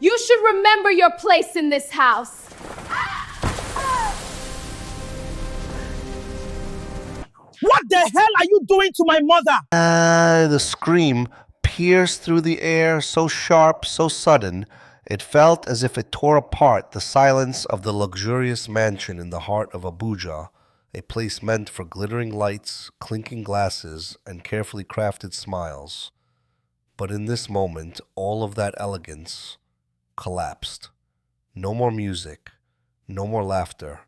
You should remember your place in this house. What the hell are you doing to my mother? The scream pierced through the air, so sharp, so sudden, it felt as if it tore apart the silence of the luxurious mansion in the heart of Abuja, a place meant for glittering lights, clinking glasses, and carefully crafted smiles. But in this moment, all of that elegance collapsed. No more music, no more laughter,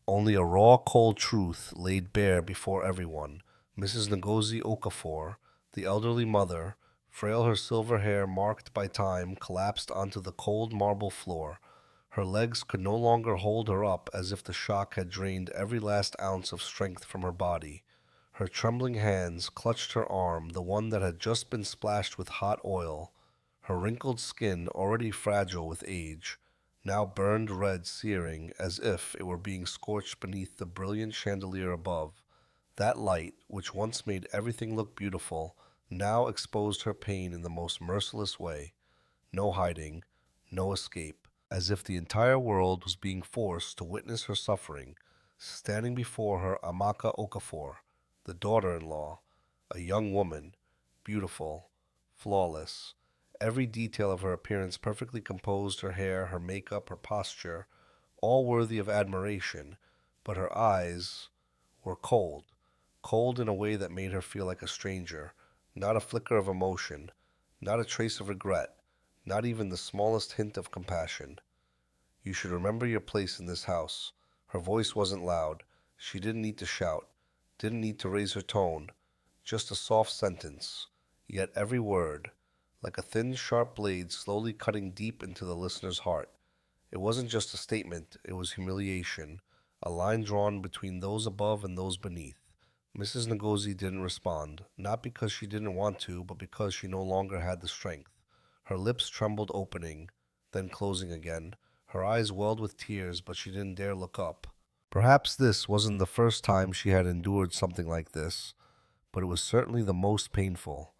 only a raw, cold truth laid bare before everyone. Mrs. Ngozi Okafor, the elderly mother, frail, her silver hair marked by time, collapsed onto the cold marble floor. Her legs could no longer hold her up, as if the shock had drained every last ounce of strength from her body. Her trembling hands clutched her arm, the one that had just been splashed with hot oil. Her wrinkled skin, already fragile with age, now burned red, searing, as if it were being scorched beneath the brilliant chandelier above. That light, which once made everything look beautiful, now exposed her pain in the most merciless way. No hiding, no escape, as if the entire world was being forced to witness her suffering. Standing before her, Amaka Okafor, the daughter-in-law, a young woman, beautiful, flawless. Every detail of her appearance perfectly composed, her hair, her makeup, her posture, all worthy of admiration, but her eyes were cold, cold in a way that made her feel like a stranger, not a flicker of emotion, not a trace of regret, not even the smallest hint of compassion. You should remember your place in this house. Her voice wasn't loud. She didn't need to shout, didn't need to raise her tone, just a soft sentence, yet every word, like a thin, sharp blade slowly cutting deep into the listener's heart. It wasn't just a statement, it was humiliation, a line drawn between those above and those beneath. Mrs. Ngozi didn't respond, not because she didn't want to, but because she no longer had the strength. Her lips trembled, opening, then closing again. Her eyes welled with tears, but she didn't dare look up. Perhaps this wasn't the first time she had endured something like this, but it was certainly the most painful.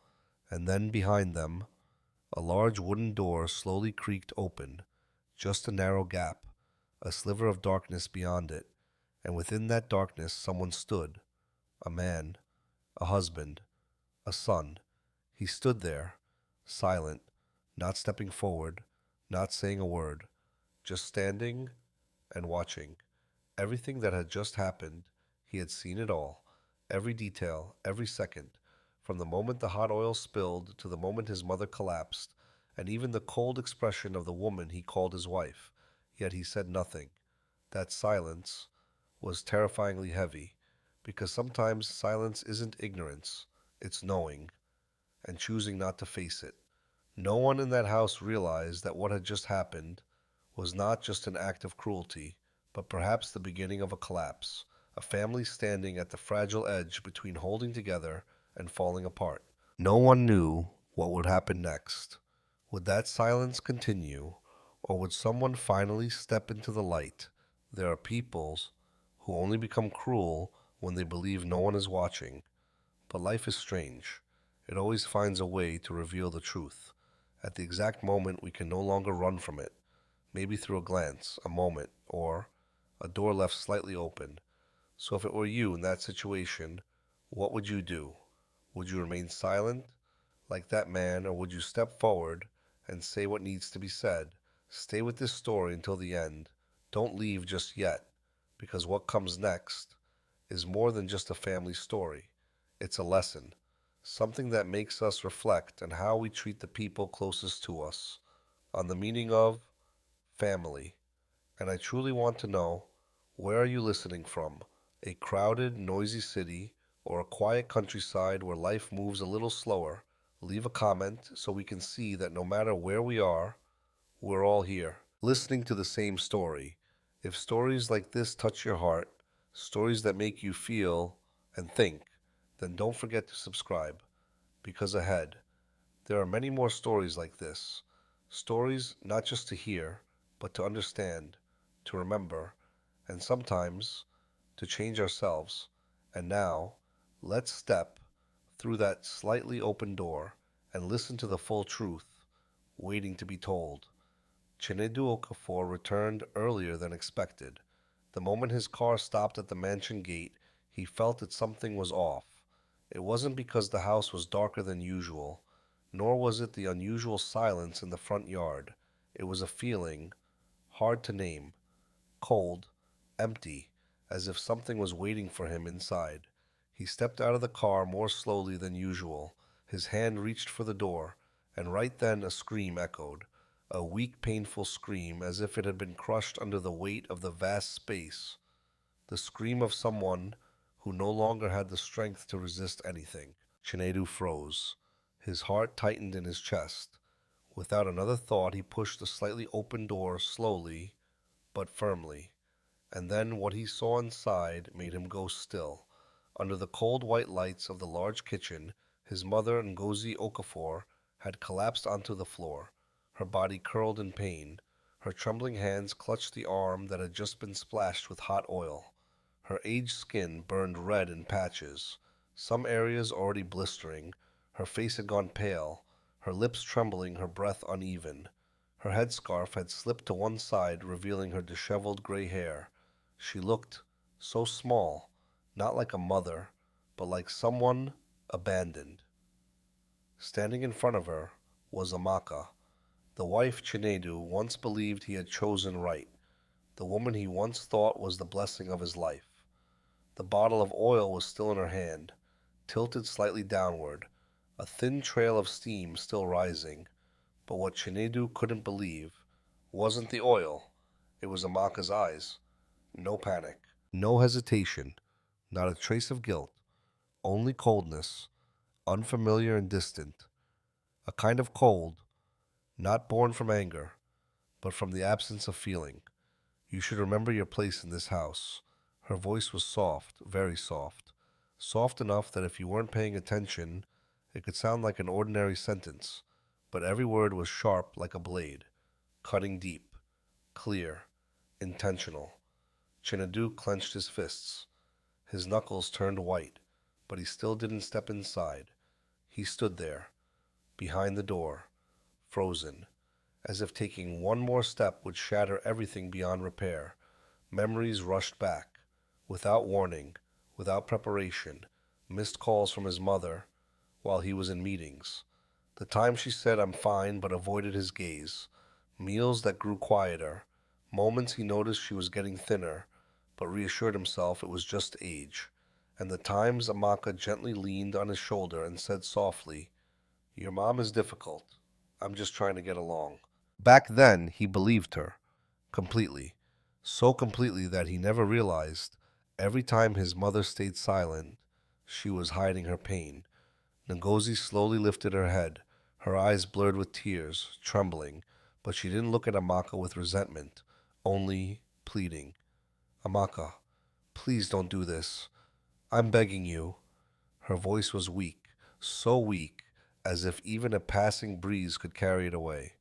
And then behind them, a large wooden door slowly creaked open, just a narrow gap, a sliver of darkness beyond it, and within that darkness someone stood, a man, a husband, a son. He stood there, silent, not stepping forward, not saying a word, just standing and watching. Everything that had just happened, he had seen it all, every detail, every second, from the moment the hot oil spilled to the moment his mother collapsed, and even the cold expression of the woman he called his wife. Yet he said nothing. That silence was terrifyingly heavy, because sometimes silence isn't ignorance, it's knowing, and choosing not to face it. No one in that house realized that what had just happened was not just an act of cruelty, but perhaps the beginning of a collapse, a family standing at the fragile edge between holding together and falling apart. No one knew what would happen next. Would that silence continue, or would someone finally step into the light? There are peoples who only become cruel when they believe no one is watching. But life is strange. It always finds a way to reveal the truth. At the exact moment we can no longer run from it, maybe through a glance, a moment, or a door left slightly open. So if it were you in that situation, what would you do? Would you remain silent, like that man, or would you step forward and say what needs to be said? Stay with this story until the end. Don't leave just yet, because what comes next is more than just a family story. It's a lesson, something that makes us reflect on how we treat the people closest to us, on the meaning of family. And I truly want to know, where are you listening from? A crowded, noisy city, or a quiet countryside where life moves a little slower? Leave a comment so we can see that no matter where we are, we're all here, listening to the same story. If stories like this touch your heart, stories that make you feel and think, then don't forget to subscribe, because ahead, there are many more stories like this. Stories not just to hear, but to understand, to remember, and sometimes to change ourselves. And now, let's step through that slightly open door and listen to the full truth, waiting to be told. Chinedu Okafor returned earlier than expected. The moment his car stopped at the mansion gate, he felt that something was off. It wasn't because the house was darker than usual, nor was it the unusual silence in the front yard. It was a feeling, hard to name, cold, empty, as if something was waiting for him inside. He stepped out of the car more slowly than usual. His hand reached for the door, and right then a scream echoed. A weak, painful scream, as if it had been crushed under the weight of the vast space. The scream of someone who no longer had the strength to resist anything. Chinedu froze. His heart tightened in his chest. Without another thought, he pushed the slightly open door slowly but firmly. And then what he saw inside made him go still. Under the cold white lights of the large kitchen, his mother, Ngozi Okafor, had collapsed onto the floor, her body curled in pain. Her trembling hands clutched the arm that had just been splashed with hot oil. Her aged skin burned red in patches, some areas already blistering. Her face had gone pale, her lips trembling, her breath uneven. Her headscarf had slipped to one side, revealing her disheveled gray hair. She looked so small, not like a mother, but like someone abandoned. Standing in front of her was Amaka, the wife Chinedu once believed he had chosen right, the woman he once thought was the blessing of his life. The bottle of oil was still in her hand, tilted slightly downward, a thin trail of steam still rising. But what Chinedu couldn't believe wasn't the oil, it was Amaka's eyes. No panic, no hesitation, not a trace of guilt, only coldness, unfamiliar and distant. A kind of cold, not born from anger, but from the absence of feeling. You should remember your place in this house. Her voice was soft, very soft. Soft enough that if you weren't paying attention, it could sound like an ordinary sentence. But every word was sharp like a blade, cutting deep, clear, intentional. Chinedu clenched his fists. His knuckles turned white, but he still didn't step inside. He stood there, behind the door, frozen, as if taking one more step would shatter everything beyond repair. Memories rushed back, without warning, without preparation, missed calls from his mother while he was in meetings. The time she said, "I'm fine," but avoided his gaze. Meals that grew quieter. Moments he noticed she was getting thinner, but reassured himself it was just age. And the times Amaka gently leaned on his shoulder and said softly, "Your mom is difficult. I'm just trying to get along." Back then, he believed her. Completely. So completely that he never realized, every time his mother stayed silent, she was hiding her pain. Ngozi slowly lifted her head, her eyes blurred with tears, trembling, but she didn't look at Amaka with resentment, only pleading. "Amaka, please don't do this. I'm begging you." Her voice was weak, so weak, as if even a passing breeze could carry it away.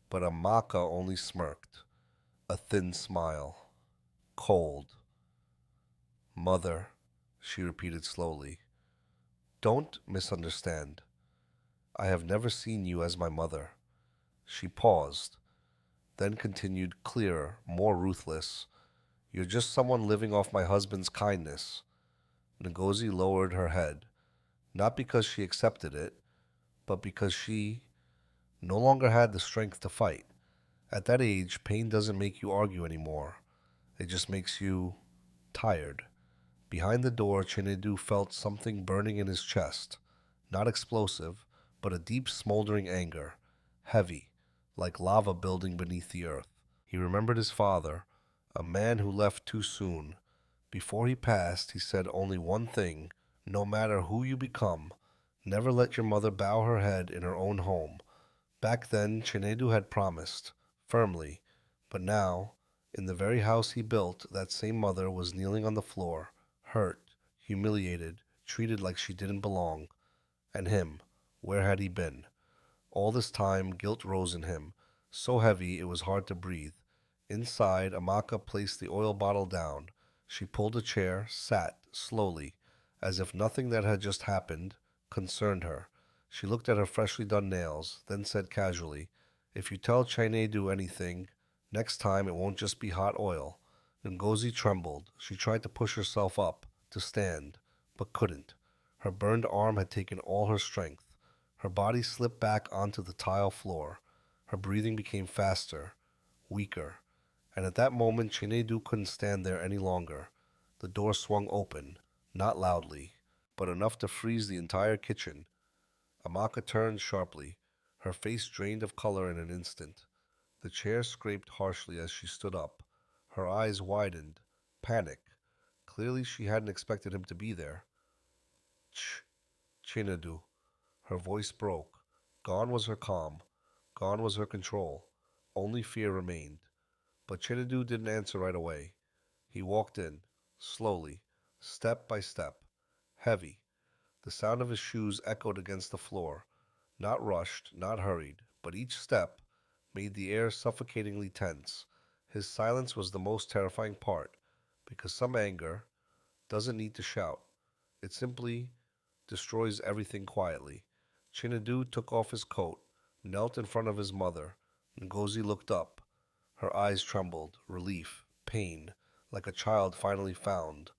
But Amaka only smirked, a thin smile. Cold. "Mother," she repeated slowly, "don't misunderstand. I have never seen you as my mother." She paused, then continued clearer, more ruthless. "You're just someone living off my husband's kindness." Ngozi lowered her head, not because she accepted it, but because she no longer had the strength to fight. At that age, pain doesn't make you argue anymore. It just makes you tired. Behind the door, Chinedu felt something burning in his chest. Not explosive, but a deep smoldering anger. Heavy, like lava building beneath the earth. He remembered his father, a man who left too soon. Before he passed, he said only one thing: no matter who you become, never let your mother bow her head in her own home. Back then, Chinedu had promised, firmly, but now, in the very house he built, that same mother was kneeling on the floor, hurt, humiliated, treated like she didn't belong. And him, where had he been? All this time, guilt rose in him, so heavy it was hard to breathe. Inside, Amaka placed the oil bottle down. She pulled a chair, sat, slowly, as if nothing that had just happened concerned her. She looked at her freshly done nails, then said casually, If you tell Chinedu anything, next time it won't just be hot oil. Ngozi trembled. She tried to push herself up, to stand, but couldn't. Her burned arm had taken all her strength. Her body slipped back onto the tile floor. Her breathing became faster, weaker. And at that moment, Chinedu couldn't stand there any longer. The door swung open, not loudly, but enough to freeze the entire kitchen. Amaka turned sharply, her face drained of color in an instant. The chair scraped harshly as she stood up. Her eyes widened, panic. Clearly she hadn't expected him to be there. Chinedu. Her voice broke. Gone was her calm. Gone was her control. Only fear remained. But Chinedu didn't answer right away. He walked in, slowly, step by step, heavy. The sound of his shoes echoed against the floor, not rushed, not hurried, but each step made the air suffocatingly tense. His silence was the most terrifying part, because some anger doesn't need to shout. It simply destroys everything quietly. Chinedu took off his coat, knelt in front of his mother. Ngozi looked up. Her eyes trembled, relief, pain, like a child finally found,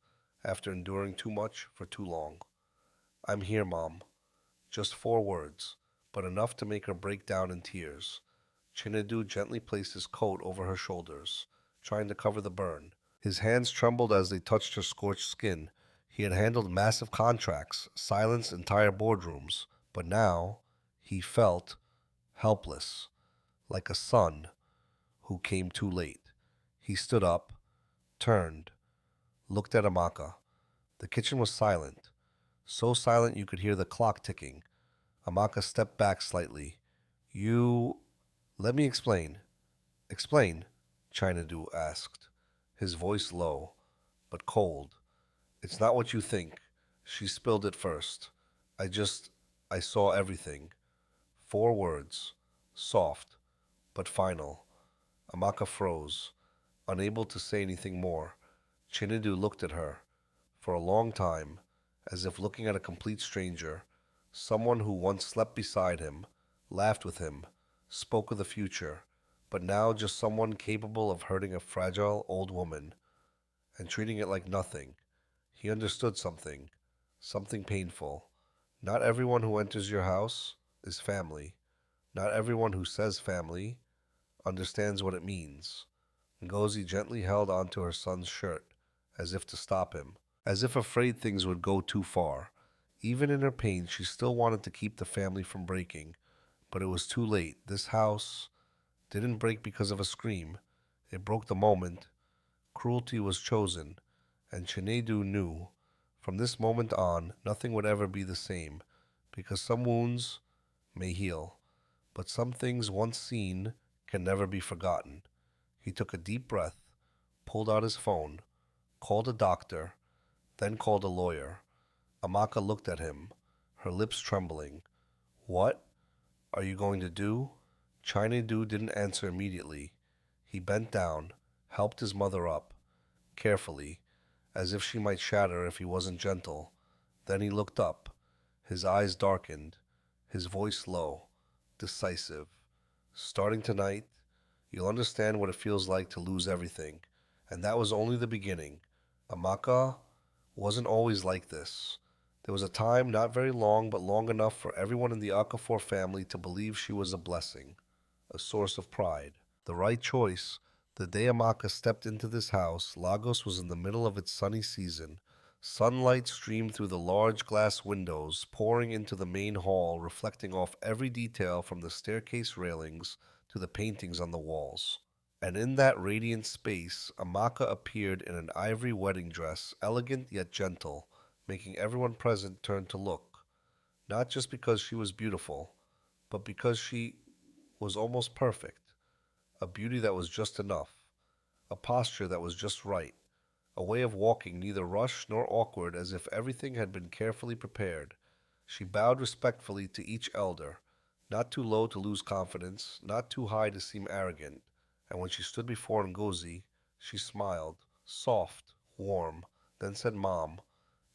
after enduring too much for too long. I'm here, Mom. Just 4 words, but enough to make her break down in tears. Chinedu gently placed his coat over her shoulders, trying to cover the burn. His hands trembled as they touched her scorched skin. He had handled massive contracts, silenced entire boardrooms, but now he felt helpless, like a son who came too late. He stood up, turned, looked at Amaka. The kitchen was silent, so silent you could hear the clock ticking. Amaka stepped back slightly. Let me explain. Explain, Chinedu asked, his voice low, but cold. It's not what you think. She spilled it first. I saw everything. 4 words, soft, but final. Amaka froze, unable to say anything more. Chinedu looked at her. For a long time, as if looking at a complete stranger, someone who once slept beside him, laughed with him, spoke of the future, but now just someone capable of hurting a fragile old woman and treating it like nothing. He understood something, something painful. Not everyone who enters your house is family. Not everyone who says family understands what it means. Ngozi gently held onto her son's shirt, as if to stop him, as if afraid things would go too far. Even in her pain, she still wanted to keep the family from breaking. But it was too late. This house didn't break because of a scream. It broke the moment cruelty was chosen, and Chinedu knew from this moment on nothing would ever be the same, because some wounds may heal, but some things once seen can never be forgotten. He took a deep breath, pulled out his phone, called a doctor, then called a lawyer. Amaka looked at him, her lips trembling. What are you going to do? Chinedu didn't answer immediately. He bent down, helped his mother up, carefully, as if she might shatter if he wasn't gentle. Then he looked up. His eyes darkened, his voice low, decisive. Starting tonight, you'll understand what it feels like to lose everything. And that was only the beginning. Amaka wasn't always like this. There was a time, not very long, but long enough for everyone in the Okafor family to believe she was a blessing, a source of pride. The right choice. The day Amaka stepped into this house, Lagos was in the middle of its sunny season. Sunlight streamed through the large glass windows, pouring into the main hall, reflecting off every detail from the staircase railings to the paintings on the walls. And in that radiant space, Amaka appeared in an ivory wedding dress, elegant yet gentle, making everyone present turn to look, not just because she was beautiful, but because she was almost perfect. A beauty that was just enough, a posture that was just right, a way of walking neither rushed nor awkward, as if everything had been carefully prepared. She bowed respectfully to each elder, not too low to lose confidence, not too high to seem arrogant, and when she stood before Ngozi, she smiled, soft, warm, then said Mom,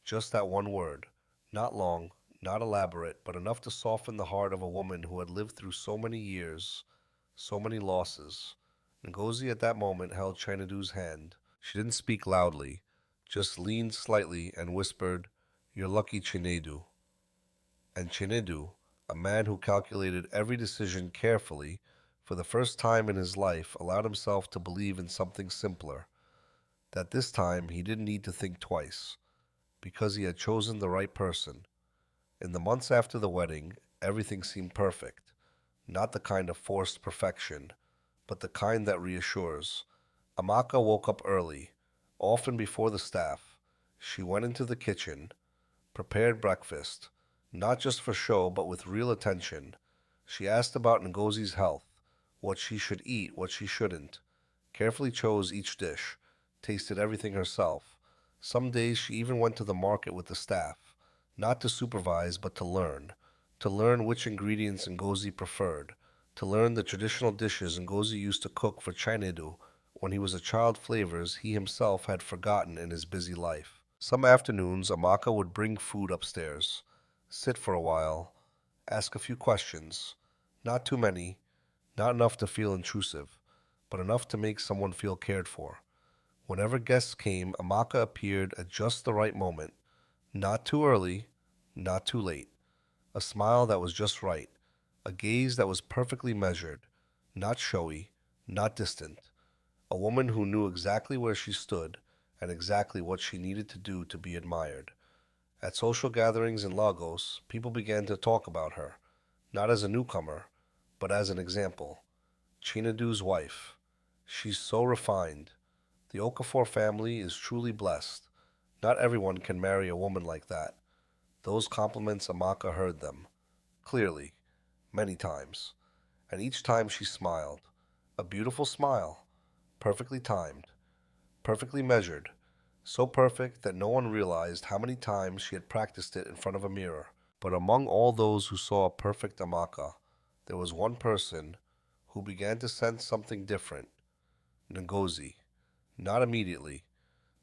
just that one word, not long, not elaborate, but enough to soften the heart of a woman who had lived through so many years, So many losses. Ngozi at that moment held Chinedu's hand. She didn't speak loudly, just leaned slightly and whispered, "You're lucky, Chinedu." And Chinedu, a man who calculated every decision carefully, for the first time in his life allowed himself to believe in something simpler, that this time he didn't need to think twice, because he had chosen the right person. In the months after the wedding, everything seemed perfect, not the kind of forced perfection, but the kind that reassures. Amaka woke up early, often before the staff. She went into the kitchen, prepared breakfast, not just for show, but with real attention. She asked about Ngozi's health, what she should eat, what she shouldn't, carefully chose each dish, tasted everything herself. Some days she even went to the market with the staff, not to supervise, but to learn which ingredients Ngozi preferred, to learn the traditional dishes Ngozi used to cook for Chinedu when he was a child, flavors he himself had forgotten in his busy life. Some afternoons, Amaka would bring food upstairs, sit for a while, ask a few questions, not too many, not enough to feel intrusive, but enough to make someone feel cared for. Whenever guests came, Amaka appeared at just the right moment, not too early, not too late. A smile that was just right, a gaze that was perfectly measured, not showy, not distant. A woman who knew exactly where she stood and exactly what she needed to do to be admired. At social gatherings in Lagos, people began to talk about her, not as a newcomer, but as an example. Chinedu's wife. She's so refined. The Okafor family is truly blessed. Not everyone can marry a woman like that. Those compliments Amaka heard them, clearly, many times. And each time she smiled. A beautiful smile, perfectly timed, perfectly measured, so perfect that no one realized how many times she had practiced it in front of a mirror. But among all those who saw a perfect Amaka, there was one person who began to sense something different. Ngozi. Not immediately.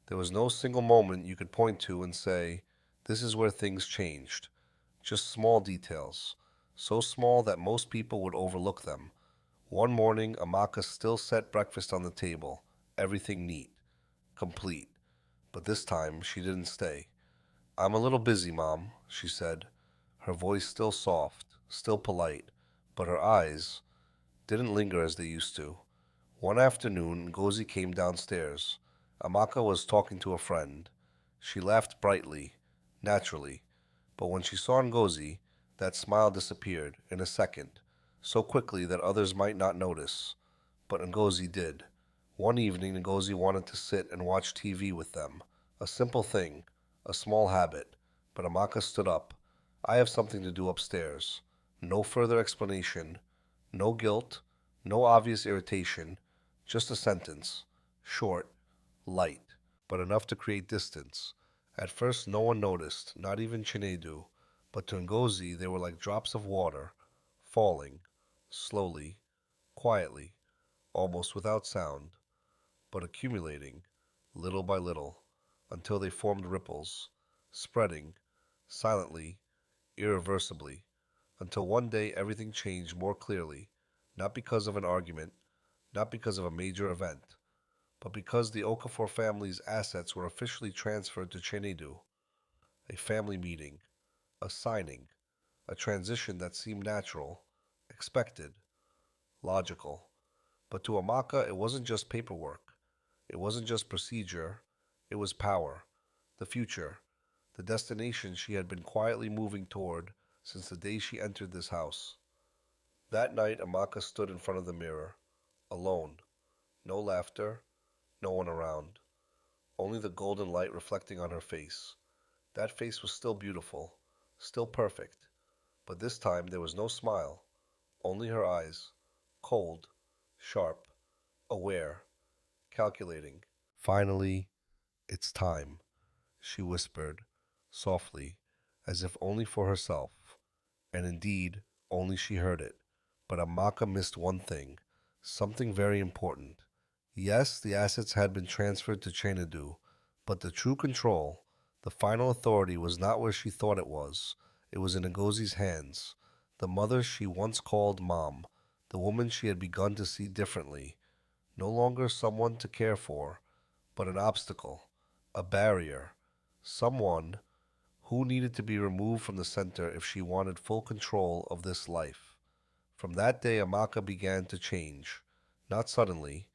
There was no single moment you could point to and say, this is where things changed. Just small details, so small that most people would overlook them. One morning, Amaka still set breakfast on the table, everything neat, complete. But this time, she didn't stay. "I'm a little busy, Mom," she said, her voice still soft, still polite, but her eyes didn't linger as they used to. One afternoon, Ngozi came downstairs. Amaka was talking to a friend. She laughed brightly, naturally, but when she saw Ngozi, that smile disappeared in a second, so quickly that others might not notice. But Ngozi did. One evening, Ngozi wanted to sit and watch TV with them. A simple thing, a small habit. But Amaka stood up. "I have something to do upstairs." No further explanation, no guilt, no obvious irritation, just a sentence. Short, light, but enough to create distance. At first no one noticed, not even Chinedu, but to Ngozi they were like drops of water, falling, slowly, quietly, almost without sound, but accumulating, little by little, until they formed ripples, spreading, silently, irreversibly, until one day everything changed more clearly, not because of an argument, not because of a major event, but because the Okafor family's assets were officially transferred to Chinedu. A family meeting, a signing, a transition that seemed natural, expected, logical. But to Amaka, it wasn't just paperwork. It wasn't just procedure. It was power, the future, the destination she had been quietly moving toward since the day she entered this house. That night, Amaka stood in front of the mirror, alone. No laughter, no one around. Only the golden light reflecting on her face. That face was still beautiful, still perfect, but this time there was no smile, only her eyes, cold, sharp, aware, calculating. "Finally, it's time," she whispered, softly, as if only for herself. And indeed, only she heard it. But Amaka missed one thing, something very important. Yes, the assets had been transferred to Chinedu, but the true control, the final authority was not where she thought it was. It was in Ngozi's hands, the mother she once called Mom, the woman she had begun to see differently, no longer someone to care for, but an obstacle, a barrier, someone who needed to be removed from the center if she wanted full control of this life. From that day, Amaka began to change, not suddenly,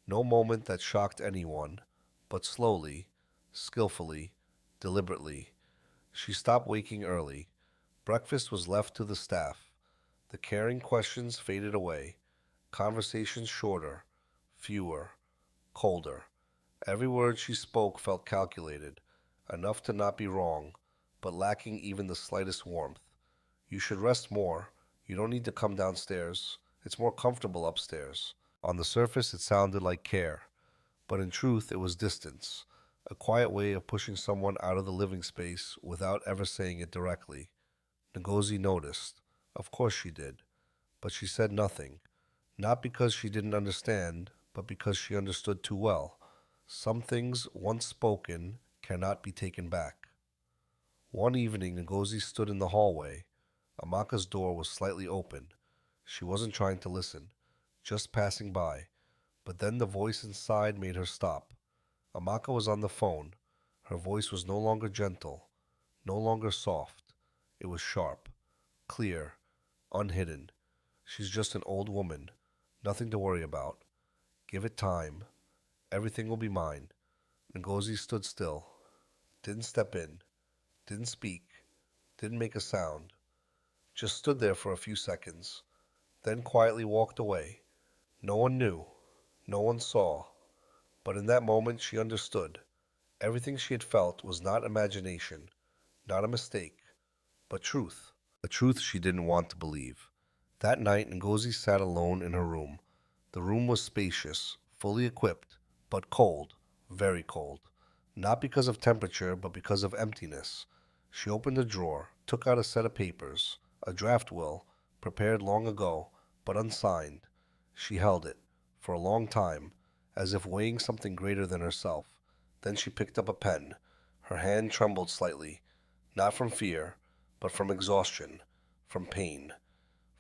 no moment that shocked anyone, but slowly, skillfully, deliberately. She stopped waking early. Breakfast was left to the staff. The caring questions faded away. Conversations shorter, fewer, colder. Every word she spoke felt calculated, enough to not be wrong, but lacking even the slightest warmth. You should rest more. You don't need to come downstairs. It's more comfortable upstairs. On the surface, it sounded like care, but in truth, it was distance, a quiet way of pushing someone out of the living space without ever saying it directly. Ngozi noticed. Of course she did. But she said nothing, not because she didn't understand, but because she understood too well. Some things, once spoken, cannot be taken back. One evening, Ngozi stood in the hallway. Amaka's door was slightly open. She wasn't trying to listen, just passing by. But then the voice inside made her stop. Amaka was on the phone. Her voice was no longer gentle, no longer soft. It was sharp, clear, unhidden. She's just an old woman. Nothing to worry about. Give it time. Everything will be mine. Ngozi stood still. Didn't step in. Didn't speak. Didn't make a sound. Just stood there for a few seconds. Then quietly walked away. No one knew. No one saw. But in that moment she understood. Everything she had felt was not imagination, not a mistake, but truth. A truth she didn't want to believe. That night, Ngozi sat alone in her room. The room was spacious, fully equipped, but cold, very cold. Not because of temperature, but because of emptiness. She opened a drawer, took out a set of papers, a draft will, prepared long ago, but unsigned. She held it, for a long time, as if weighing something greater than herself. Then she picked up a pen. Her hand trembled slightly, not from fear, but from exhaustion, from pain,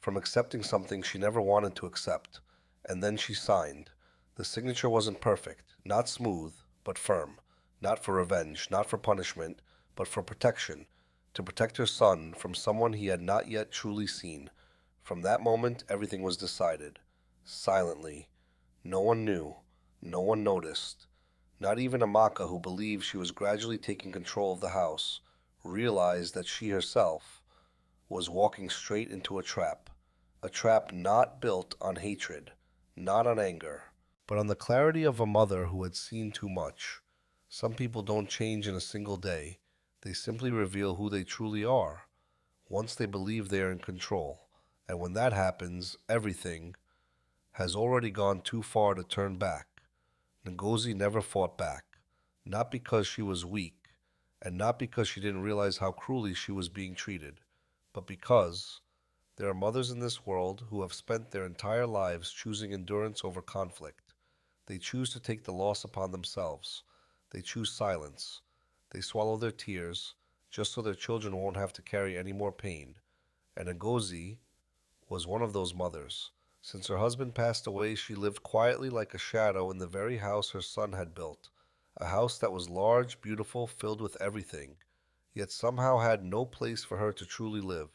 from accepting something she never wanted to accept. And then she signed. The signature wasn't perfect, not smooth, but firm. Not for revenge, not for punishment, but for protection. To protect her son from someone he had not yet truly seen. From that moment, everything was decided. Silently. No one knew. No one noticed. Not even Amaka, who believed she was gradually taking control of the house, realized that she herself was walking straight into a trap. A trap not built on hatred, not on anger, but on the clarity of a mother who had seen too much. Some people don't change in a single day. They simply reveal who they truly are, once they believe they are in control. And when that happens, everything has already gone too far to turn back. Ngozi never fought back, not because she was weak, and not because she didn't realize how cruelly she was being treated, but because there are mothers in this world who have spent their entire lives choosing endurance over conflict. They choose to take the loss upon themselves. They choose silence. They swallow their tears just so their children won't have to carry any more pain. And Ngozi was one of those mothers. Since her husband passed away, she lived quietly like a shadow in the very house her son had built. A house that was large, beautiful, filled with everything, yet somehow had no place for her to truly live.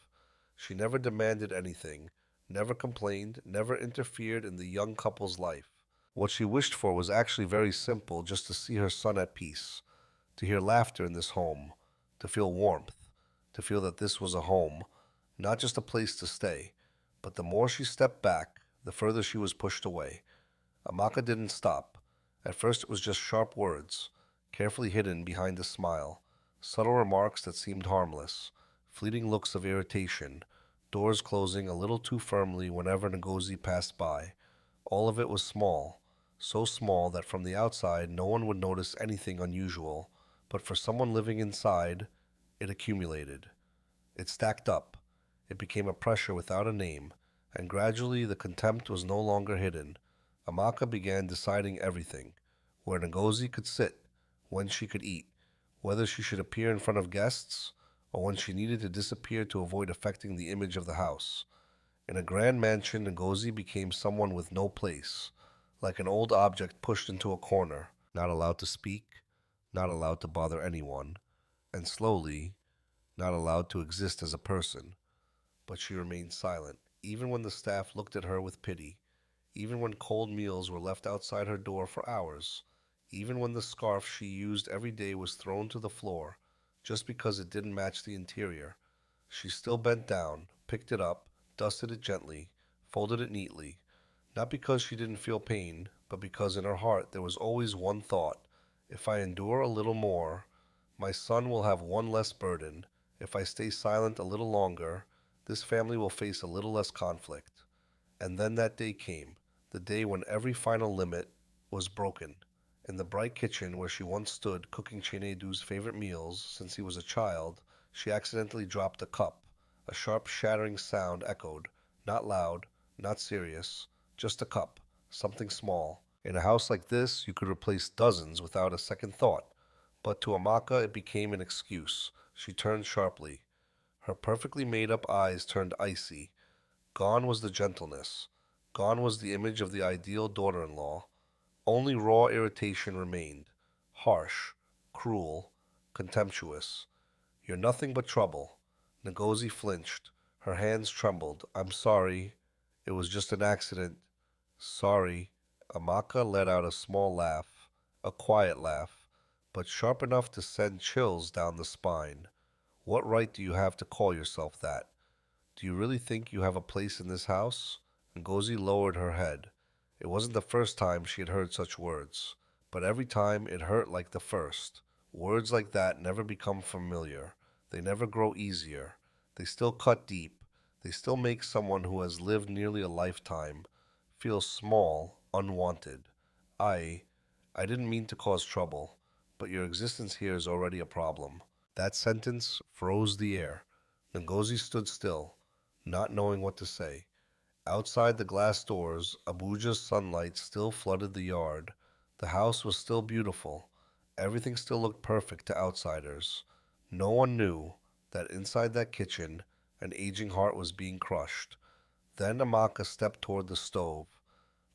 She never demanded anything, never complained, never interfered in the young couple's life. What she wished for was actually very simple, just to see her son at peace, to hear laughter in this home, to feel warmth, to feel that this was a home, not just a place to stay. But the more she stepped back, the further she was pushed away. Amaka didn't stop. At first it was just sharp words, carefully hidden behind a smile, subtle remarks that seemed harmless, fleeting looks of irritation, doors closing a little too firmly whenever Ngozi passed by. All of it was small, so small that from the outside no one would notice anything unusual, but for someone living inside, it accumulated. It stacked up. It became a pressure without a name, and gradually the contempt was no longer hidden. Amaka began deciding everything: where Ngozi could sit, when she could eat, whether she should appear in front of guests, or when she needed to disappear to avoid affecting the image of the house. In a grand mansion, Ngozi became someone with no place, like an old object pushed into a corner, not allowed to speak, not allowed to bother anyone, and slowly, not allowed to exist as a person. But she remained silent, even when the staff looked at her with pity, even when cold meals were left outside her door for hours, even when the scarf she used every day was thrown to the floor just because it didn't match the interior. She still bent down, picked it up, dusted it gently, folded it neatly, not because she didn't feel pain, but because in her heart there was always one thought: if I endure a little more, my son will have one less burden. If I stay silent a little longer, this family will face a little less conflict. And then that day came, the day when every final limit was broken. In the bright kitchen where she once stood cooking Chinedu's favorite meals since he was a child, she accidentally dropped a cup. A sharp shattering sound echoed, not loud, not serious, just a cup, something small. In a house like this, you could replace dozens without a second thought. But to Amaka, it became an excuse. She turned sharply. Her perfectly made-up eyes turned icy. Gone was the gentleness. Gone was the image of the ideal daughter-in-law. Only raw irritation remained. Harsh, cruel, contemptuous. You're nothing but trouble. Ngozi flinched. Her hands trembled. I'm sorry. It was just an accident. Sorry. Amaka let out a small laugh. A quiet laugh, but sharp enough to send chills down the spine. What right do you have to call yourself that? Do you really think you have a place in this house? Ngozi lowered her head. It wasn't the first time she had heard such words, but every time it hurt like the first. Words like that never become familiar. They never grow easier. They still cut deep. They still make someone who has lived nearly a lifetime feel small, unwanted. I didn't mean to cause trouble, but your existence here is already a problem. That sentence froze the air. Ngozi stood still, not knowing what to say. Outside the glass doors, Abuja's sunlight still flooded the yard. The house was still beautiful. Everything still looked perfect to outsiders. No one knew that inside that kitchen, an aging heart was being crushed. Then Amaka stepped toward the stove.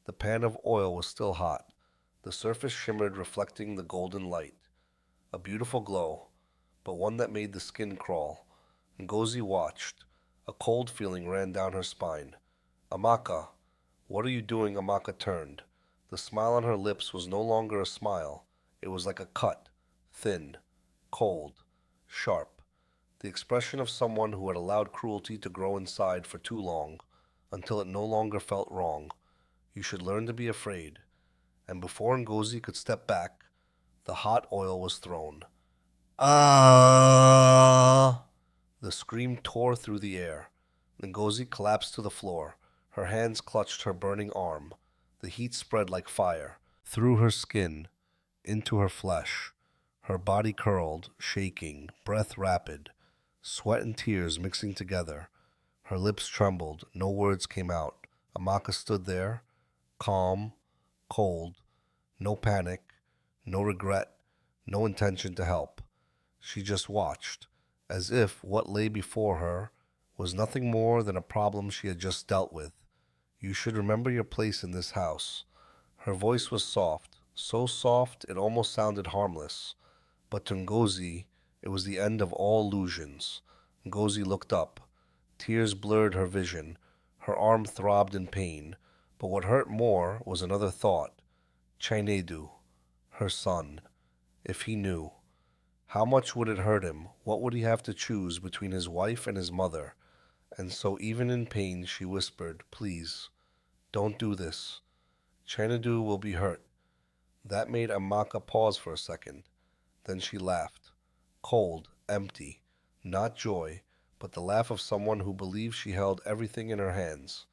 The pan of oil was still hot. The surface shimmered, reflecting the golden light. A beautiful glow, but one that made the skin crawl. Ngozi watched. A cold feeling ran down her spine. Amaka, what are you doing? Amaka turned. The smile on her lips was no longer a smile. It was like a cut, thin, cold, sharp. The expression of someone who had allowed cruelty to grow inside for too long, until it no longer felt wrong. You should learn to be afraid. And before Ngozi could step back, the hot oil was thrown. Ah! The scream tore through the air. Ngozi collapsed to the floor. Her hands clutched her burning arm. The heat spread like fire, through her skin, into her flesh. Her body curled, shaking, breath rapid, sweat and tears mixing together. Her lips trembled, no words came out. Amaka stood there, calm, cold, no panic, no regret, no intention to help. She just watched, as if what lay before her was nothing more than a problem she had just dealt with. You should remember your place in this house. Her voice was soft, so soft it almost sounded harmless. But to Ngozi, it was the end of all illusions. Ngozi looked up. Tears blurred her vision. Her arm throbbed in pain. But what hurt more was another thought. Chinedu, her son. If he knew. How much would it hurt him? What would he have to choose between his wife and his mother? And so even in pain she whispered, please, don't do this. Chinedu will be hurt. That made Amaka pause for a second. Then she laughed. Cold, empty. Not joy, but the laugh of someone who believed she held everything in her hands.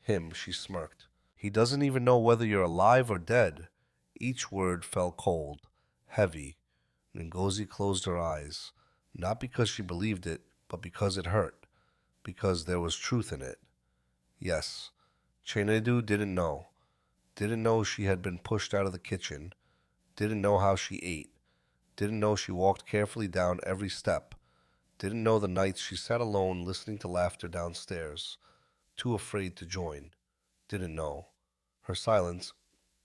Him, she smirked. He doesn't even know whether you're alive or dead. Each word fell cold, heavy. Ngozi closed her eyes, not because she believed it, but because it hurt, because there was truth in it. Yes, Chinedu didn't know she had been pushed out of the kitchen, didn't know how she ate, didn't know she walked carefully down every step, didn't know the nights she sat alone listening to laughter downstairs. too afraid to join, didn't know. Her silence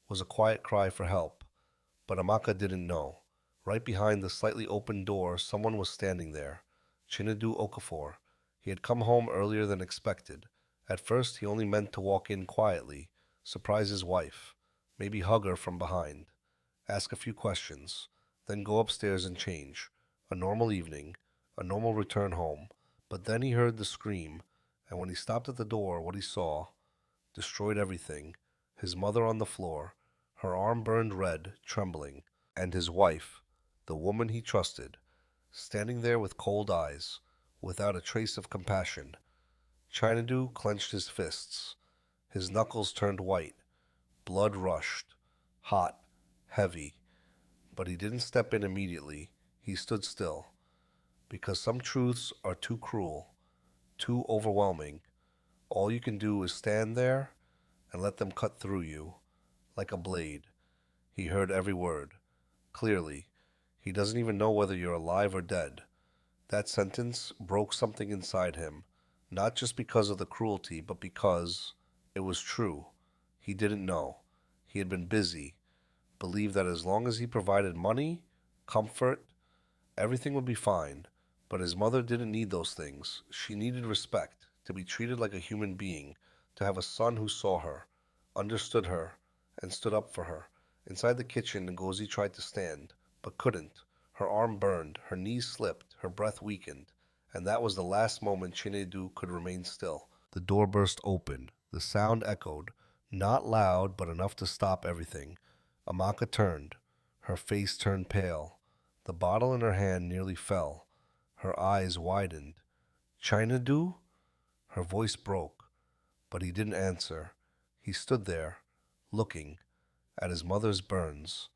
was a quiet cry for help, but Amaka didn't know. Right behind the slightly open door, someone was standing there. Chinedu Okafor. He had come home earlier than expected. At first, he only meant to walk in quietly, surprise his wife, maybe hug her from behind, ask a few questions, then go upstairs and change. A normal evening, a normal return home. But then he heard the scream, and when he stopped at the door, what he saw destroyed everything. His mother on the floor, her arm burned red, trembling, and his wife, the woman he trusted, standing there with cold eyes, without a trace of compassion. Chinadu clenched his fists. His knuckles turned white. Blood rushed. Hot. Heavy. But he didn't step in immediately. He stood still. Because some truths are too cruel, too overwhelming. All you can do is stand there and let them cut through you, like a blade. He heard every word, clearly. He doesn't even know whether you're alive or dead. That sentence broke something inside him, not just because of the cruelty, but because it was true. He didn't know. He had been busy, believed that as long as he provided money, comfort, everything would be fine. But his mother didn't need those things. She needed respect, to be treated like a human being, to have a son who saw her, understood her, and stood up for her. Inside the kitchen, Ngozi tried to stand, but couldn't. Her arm burned, her knees slipped, her breath weakened, and that was the last moment Chinedu could remain still. The door burst open. The sound echoed, not loud, but enough to stop everything. Amaka turned. Her face turned pale. The bottle in her hand nearly fell. Her eyes widened. Chinedu? Her voice broke, but he didn't answer. He stood there, looking at his mother's burns,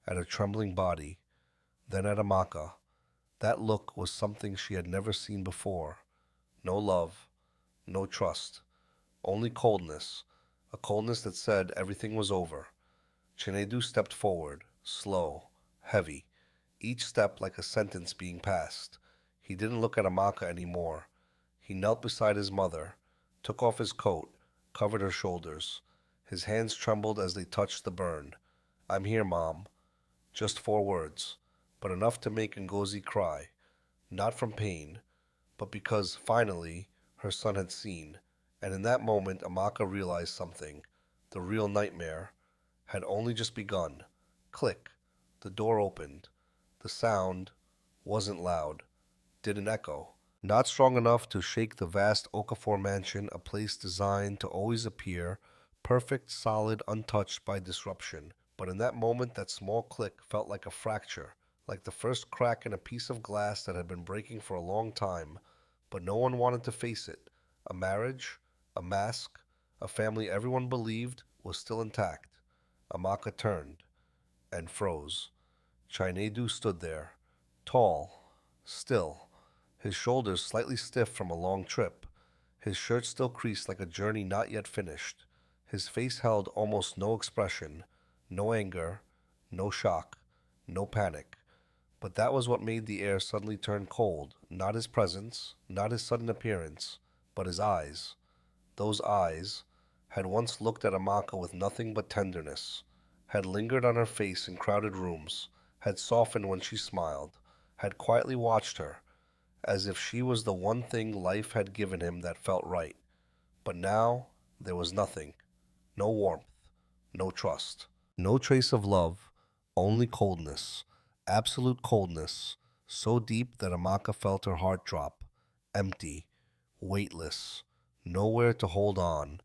at her trembling body, then at Amaka. That look was something she had never seen before. No love, no trust, only coldness, a coldness that said everything was over. Chinedu stepped forward, slow, heavy, each step like a sentence being passed. He didn't look at Amaka anymore. He knelt beside his mother, took off his coat, covered her shoulders. His hands trembled as they touched the burn. "I'm here, Mom." Just 4 words, but enough to make Ngozi cry. Not from pain, but because, finally, her son had seen. And in that moment, Amaka realized something. The real nightmare had only just begun. Click. The door opened. The sound wasn't loud, didn't echo. Not strong enough to shake the vast Okafor mansion, a place designed to always appear perfect, solid, untouched by disruption. But in that moment, that small click felt like a fracture, like the first crack in a piece of glass that had been breaking for a long time, but no one wanted to face it. A marriage, a mask, a family everyone believed was still intact. Amaka turned and froze. Chinedu stood there, tall, still, his shoulders slightly stiff from a long trip, his shirt still creased like a journey not yet finished. His face held almost no expression, no anger, no shock, no panic. But that was what made the air suddenly turn cold. Not his presence, not his sudden appearance, but his eyes. Those eyes had once looked at Amaka with nothing but tenderness, had lingered on her face in crowded rooms, had softened when she smiled, had quietly watched her, as if she was the one thing life had given him that felt right. But now there was nothing. No warmth, no trust, no trace of love, only coldness, absolute coldness, so deep that Amaka felt her heart drop, empty, weightless, nowhere to hold on.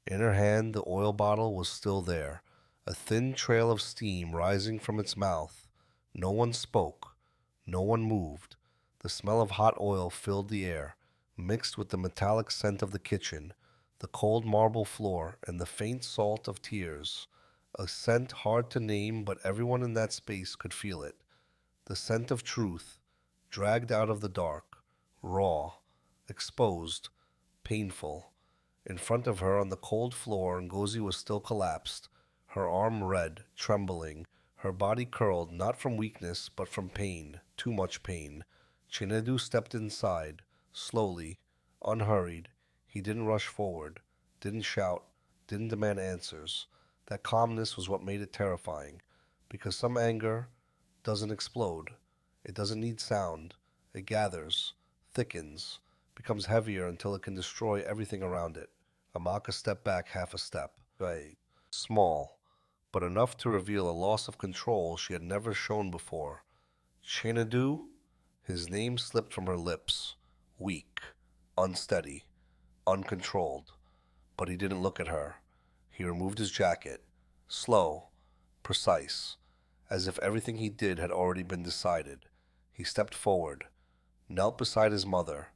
In her hand, the oil bottle was still there, a thin trail of steam rising from its mouth. No one spoke, no one moved. The smell of hot oil filled the air, mixed with the metallic scent of the kitchen, the cold marble floor, and the faint salt of tears. A scent hard to name, but everyone in that space could feel it. The scent of truth, dragged out of the dark, raw, exposed, painful. In front of her on the cold floor, Ngozi was still collapsed, her arm red, trembling, her body curled not from weakness but from pain, too much pain. Chinedu stepped inside, slowly, unhurried. He didn't rush forward, didn't shout, didn't demand answers. That calmness was what made it terrifying, because some anger doesn't explode. It doesn't need sound. It gathers, thickens, becomes heavier until it can destroy everything around it. Amaka stepped back half a step. Right. Small, but enough to reveal a loss of control she had never shown before. Chenadu? His name slipped from her lips. Weak, unsteady, uncontrolled. But he didn't look at her. He removed his jacket. Slow, precise, as if everything he did had already been decided. He stepped forward, knelt beside his mother,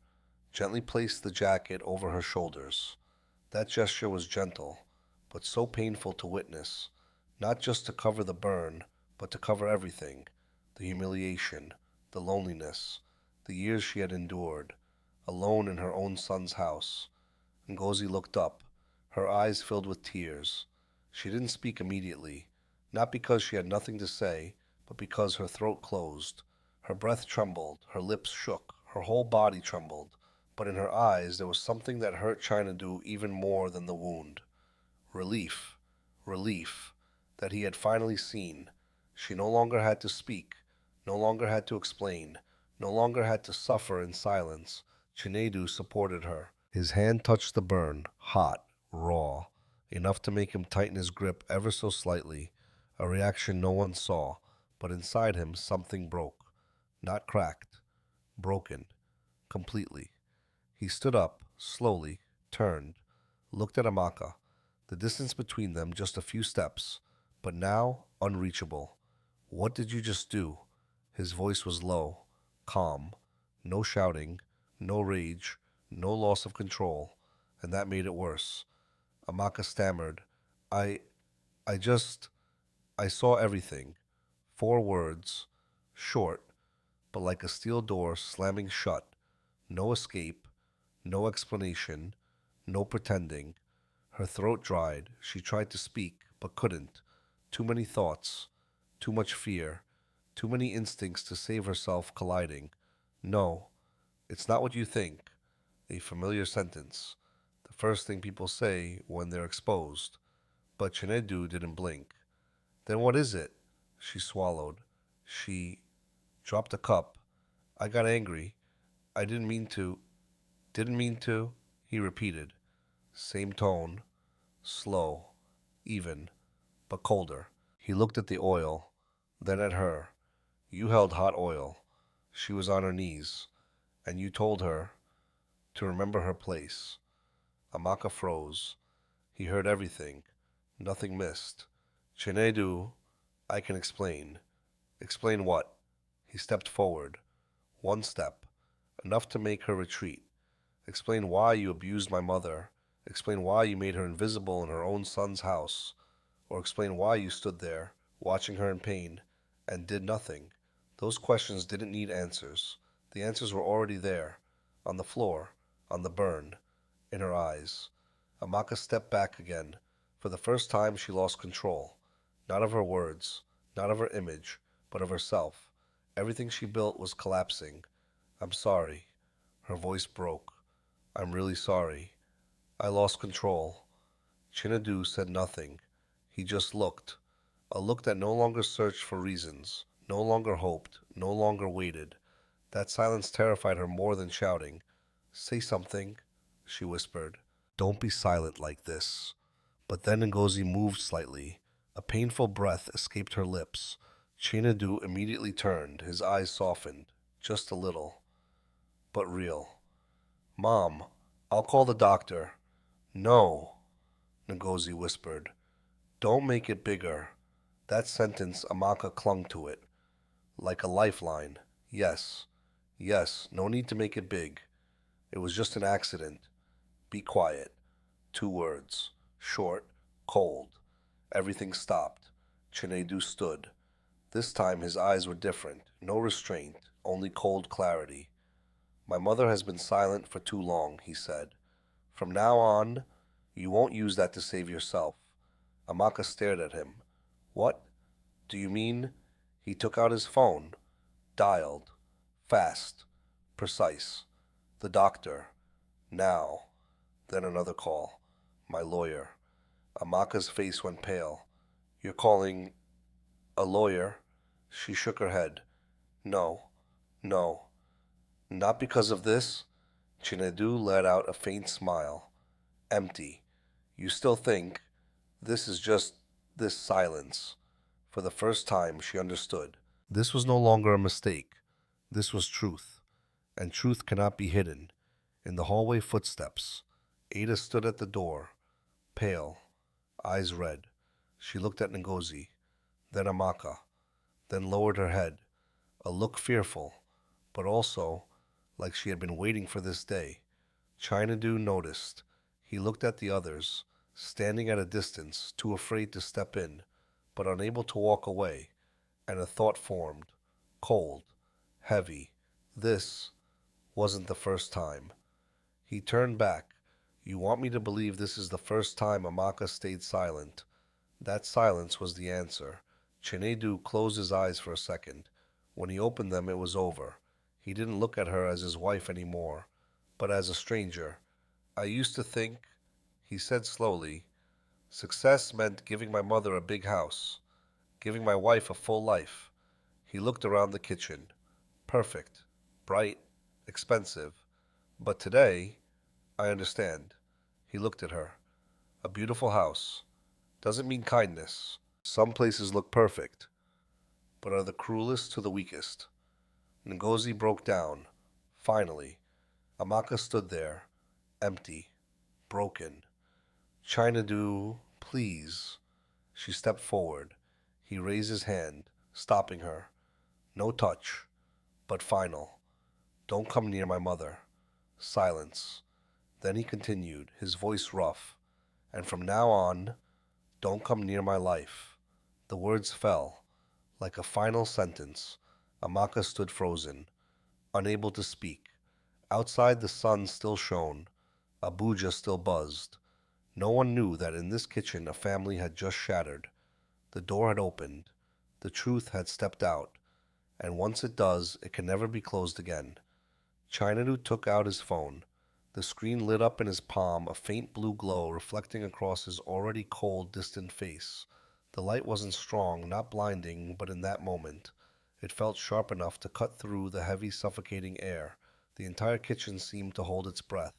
gently placed the jacket over her shoulders. That gesture was gentle, but so painful to witness, not just to cover the burn, but to cover everything, the humiliation, the loneliness, the years she had endured, alone in her own son's house. Ngozi looked up, her eyes filled with tears. She didn't speak immediately, not because she had nothing to say, but because her throat closed. Her breath trembled, her lips shook, her whole body trembled, but in her eyes there was something that hurt Chinadu even more than the wound. Relief, relief, that he had finally seen. She no longer had to speak, no longer had to explain, no longer had to suffer in silence. Chinedu supported her. His hand touched the burn, hot, raw, enough to make him tighten his grip ever so slightly, a reaction no one saw, but inside him something broke. Not cracked, broken, completely. He stood up, slowly, turned, looked at Amaka, the distance between them just a few steps, but now unreachable. What did you just do? His voice was low, calm, no shouting, no rage, no loss of control, and that made it worse. Amaka stammered, I I saw everything. 4 words, short, but like a steel door slamming shut. No escape, no explanation, no pretending. Her throat dried. She tried to speak, but couldn't. Too many thoughts, too much fear, too many instincts to save herself colliding. No, it's not what you think. A familiar sentence. The first thing people say when they're exposed. But Chinedu didn't blink. Then what is it? She swallowed. She dropped a cup. I got angry. I didn't mean to. Didn't mean to, he repeated. Same tone. Slow. Even. But colder. He looked at the oil. Then at her. You held hot oil. She was on her knees. And you told her to remember her place. Amaka froze. He heard everything. Nothing missed. Chinedu, I can explain. Explain what? He stepped forward. 1 step. Enough to make her retreat. Explain why you abused my mother. Explain why you made her invisible in her own son's house. Or explain why you stood there, watching her in pain, and did nothing. Those questions didn't need answers. The answers were already there, on the floor, on the burn, in her eyes. Amaka stepped back again. For the first time she lost control. Not of her words, not of her image, but of herself. Everything she built was collapsing. I'm sorry. Her voice broke. I'm really sorry. I lost control. Chinedu said nothing. He just looked. A look that no longer searched for reasons, no longer hoped, no longer waited. That silence terrified her more than shouting. Say something, she whispered. Don't be silent like this. But then Ngozi moved slightly. A painful breath escaped her lips. Chinedu immediately turned, his eyes softened, just a little, but real. Mom, I'll call the doctor. No, Ngozi whispered. Don't make it bigger. That sentence, Amaka clung to it, like a lifeline. Yes, yes, no need to make it big. It was just an accident. Be quiet. 2 words. Short, cold. Everything stopped. Chinedu stood. This time his eyes were different. No restraint, only cold clarity. My mother has been silent for too long, he said. From now on, you won't use that to save yourself. Amaka stared at him. What? Do you mean? He took out his phone. Dialed. Fast. Precise. The doctor. Now. Then another call. My lawyer. Amaka's face went pale. You're calling a lawyer? She shook her head. No, no. Not because of this? Chinedu let out a faint smile. Empty. You still think this is just this silence. For the first time, she understood. This was no longer a mistake. This was truth. And truth cannot be hidden. In the hallway footsteps, Ada stood at the door, pale, eyes red. She looked at Ngozi, then Amaka, then lowered her head, a look fearful, but also like she had been waiting for this day. Chinadu noticed. He looked at the others, standing at a distance, too afraid to step in, but unable to walk away, and a thought formed, cold, heavy. This wasn't the first time. He turned back. You want me to believe this is the first time Amaka stayed silent? That silence was the answer. Chinedu closed his eyes for a second. When he opened them, it was over. He didn't look at her as his wife anymore, but as a stranger. I used to think, he said slowly, success meant giving my mother a big house, giving my wife a full life. He looked around the kitchen. Perfect, bright, expensive. But today, I understand. He looked at her. A beautiful house doesn't mean kindness. Some places look perfect, but are the cruelest to the weakest. Ngozi broke down. Finally, Amaka stood there, empty, broken. Chinadu, please. She stepped forward. He raised his hand, stopping her. No touch, but final. Don't come near my mother. Silence. Then he continued, his voice rough. And from now on, don't come near my life. The words fell. Like a final sentence, Amaka stood frozen, unable to speak. Outside the sun still shone. Abuja still buzzed. No one knew that in this kitchen a family had just shattered. The door had opened. The truth had stepped out. And once it does, it can never be closed again. Chinadu took out his phone. The screen lit up in his palm, a faint blue glow reflecting across his already cold, distant face. The light wasn't strong, not blinding, but in that moment, it felt sharp enough to cut through the heavy, suffocating air. The entire kitchen seemed to hold its breath.